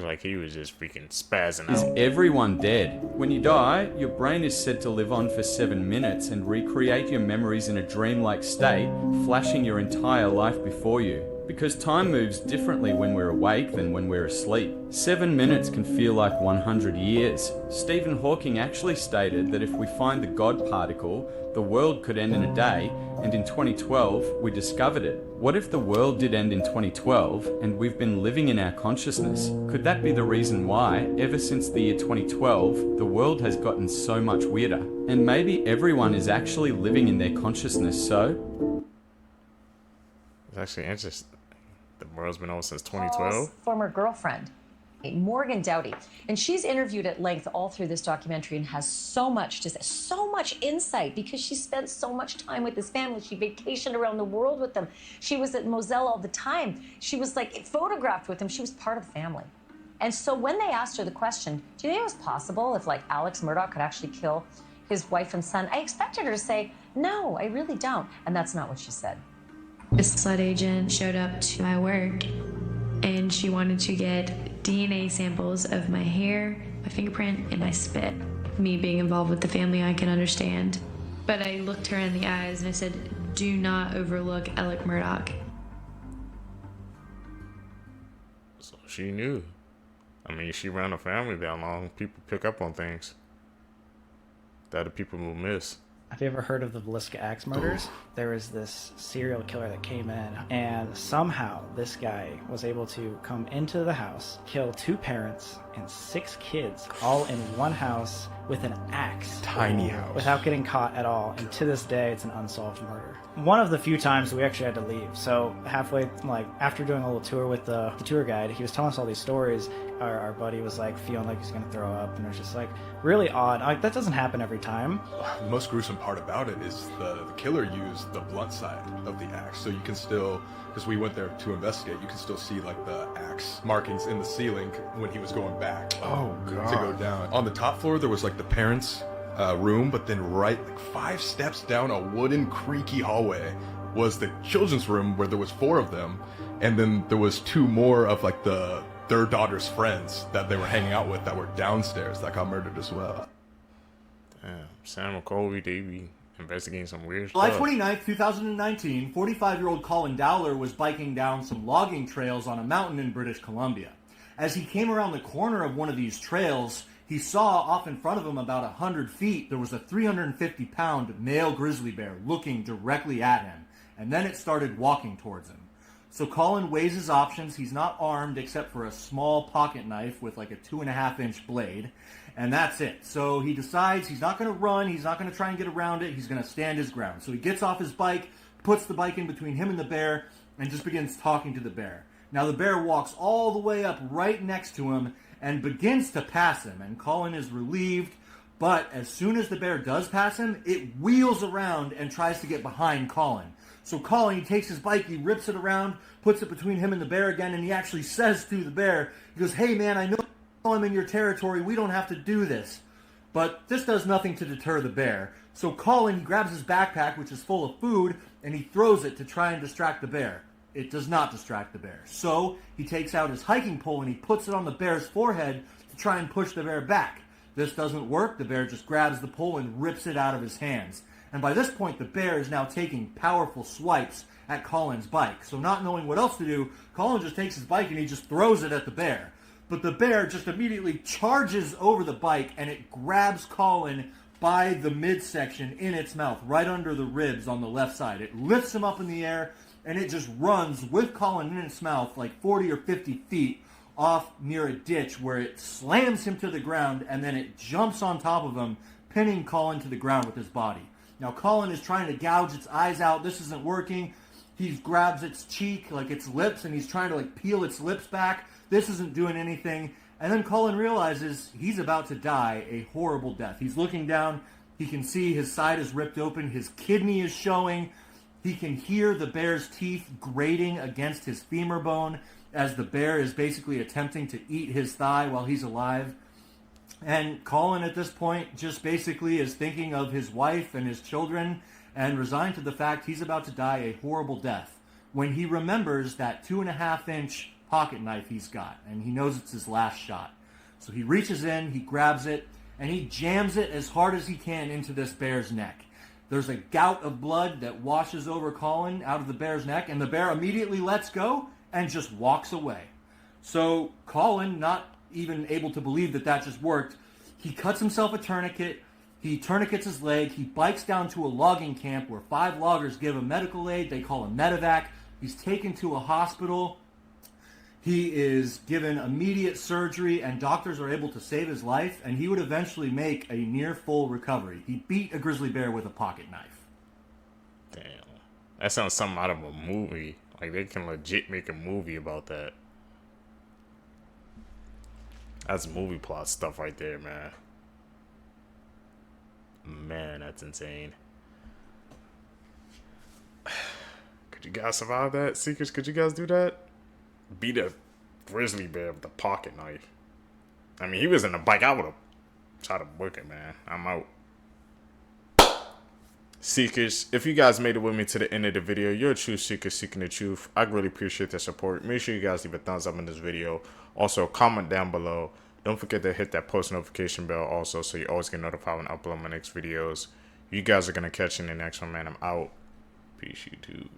S10: Like he was just freaking spazzing
S4: Is
S10: out.
S4: everyone dead? When you die, your brain is said to live on for 7 minutes and recreate your memories in a dreamlike state, flashing your entire life before you. Because time moves differently when we're awake than when we're asleep. 7 minutes can feel like 100 years. Stephen Hawking actually stated that if we find the God particle, the world could end in a day, and in 2012, we discovered it. What if the world did end in 2012, and we've been living in our consciousness? Could that be the reason why, ever since the year 2012, the world has gotten so much weirder? And maybe everyone is actually living in their consciousness, so...
S10: It's actually interesting. The world's been on since 2012.
S5: Paul's former girlfriend, Morgan Doughty, and she's interviewed at length all through this documentary and has so much to say, so much insight because she spent so much time with this family. She vacationed around the world with them. She was at Moselle all the time. She was like photographed with them. She was part of the family. And so when they asked her the question, do you think it was possible if like Alex Murdaugh could actually kill his wife and son? I expected her to say, no, I really don't. And that's not what she said.
S6: This SLED agent showed up to my work and she wanted to get DNA samples of my hair, my fingerprint, and my spit. Me being involved with the family, I can understand. But I looked her in the eyes and I said, do not overlook Alec Murdaugh.
S10: So she knew. I mean, she ran a family that long. People pick up on things that other people will miss.
S7: Have you ever heard of the Villisca Axe murders? There was this serial killer that came in, and somehow this guy was able to come into the house, kill 2 parents and 6 kids, all in one house with an axe.
S10: Tiny house.
S7: Without getting caught at all. And to this day, it's an unsolved murder. One of the few times we actually had to leave. So halfway, like after doing a little tour with the tour guide, he was telling us all these stories. Our buddy was like feeling like he's gonna throw up, and it was just like really odd. Like that doesn't happen every time.
S12: The most gruesome part about it is the killer used the blunt side of the axe, so you can still, because we went there to investigate, you can still see like the axe markings in the ceiling when he was going back to go down. On the top floor there was like the parents' room, but then right like 5 steps down a wooden creaky hallway was the children's room where there was 4 of them, and then there was 2 more of like their daughter's friends that they were hanging out with that were downstairs that got murdered as well.
S10: Damn, Sam McColby, they be investigating some weird
S22: July
S10: stuff.
S22: 29th, 2019, 45-year-old Colin Dowler was biking down some logging trails on a mountain in British Columbia. As he came around the corner of one of these trails, he saw off in front of him about 100 feet, there was a 350-pound male grizzly bear looking directly at him, and then it started walking towards him. So Colin weighs his options. He's not armed except for a small pocket knife with like a 2.5-inch blade, and that's it. So he decides he's not going to run, he's not going to try and get around it, he's going to stand his ground. So he gets off his bike, puts the bike in between him and the bear, and just begins talking to the bear. Now the bear walks all the way up right next to him and begins to pass him, and Colin is relieved, but as soon as the bear does pass him, it wheels around and tries to get behind Colin. So Colin, he takes his bike, he rips it around, puts it between him and the bear again, and he actually says to the bear, he goes, "Hey man, I know I'm in your territory, we don't have to do this." But this does nothing to deter the bear. So Colin, he grabs his backpack, which is full of food, and he throws it to try and distract the bear. It does not distract the bear. So he takes out his hiking pole and he puts it on the bear's forehead to try and push the bear back. This doesn't work. The bear just grabs the pole and rips it out of his hands. And by this point, the bear is now taking powerful swipes at Colin's bike. So not knowing what else to do, Colin just takes his bike and he just throws it at the bear. But the bear just immediately charges over the bike and it grabs Colin by the midsection in its mouth, right under the ribs on the left side. It lifts him up in the air and it just runs with Colin in its mouth like 40 or 50 feet off near a ditch where it slams him to the ground and then it jumps on top of him, pinning Colin to the ground with his body. Now Colin is trying to gouge its eyes out. This isn't working. He grabs its cheek, like its lips, and he's trying to like peel its lips back. This isn't doing anything. And then Colin realizes he's about to die a horrible death. He's looking down. He can see his side is ripped open. His kidney is showing. He can hear the bear's teeth grating against his femur bone as the bear is basically attempting to eat his thigh while he's alive. And Colin at this point just basically is thinking of his wife and his children and resigned to the fact he's about to die a horrible death when he remembers that 2.5-inch pocket knife he's got, and he knows it's his last shot. So he reaches in, he grabs it, and he jams it as hard as he can into this bear's neck. There's a gout of blood that washes over Colin out of the bear's neck, and the bear immediately lets go and just walks away. So Colin, not even able to believe that that just worked, he cuts himself a tourniquet, he tourniquets his leg, he bikes down to a logging camp where 5 loggers give him medical aid, they call him medevac, he's taken to a hospital, he is given immediate surgery, and doctors are able to save his life, and he would eventually make a near full recovery. He beat a grizzly bear with a pocket knife.
S10: Damn. That sounds something out of a movie. Like, they can legit make a movie about that. That's movie plot stuff right there, man. Man, that's insane. Could you guys survive that? Seekers, could you guys do that? Beat a grizzly bear with a pocket knife. I mean, he was in the bike. I would have tried to book it, man. I'm out. Seekers, if you guys made it with me to the end of the video, you're a true seeker seeking the truth. I really appreciate the support. Make sure you guys leave a thumbs up in this video. Also, comment down below. Don't forget to hit that post notification bell also so you always get notified when I upload my next videos. You guys are going to catch in the next one, man. I'm out. Peace, YouTube.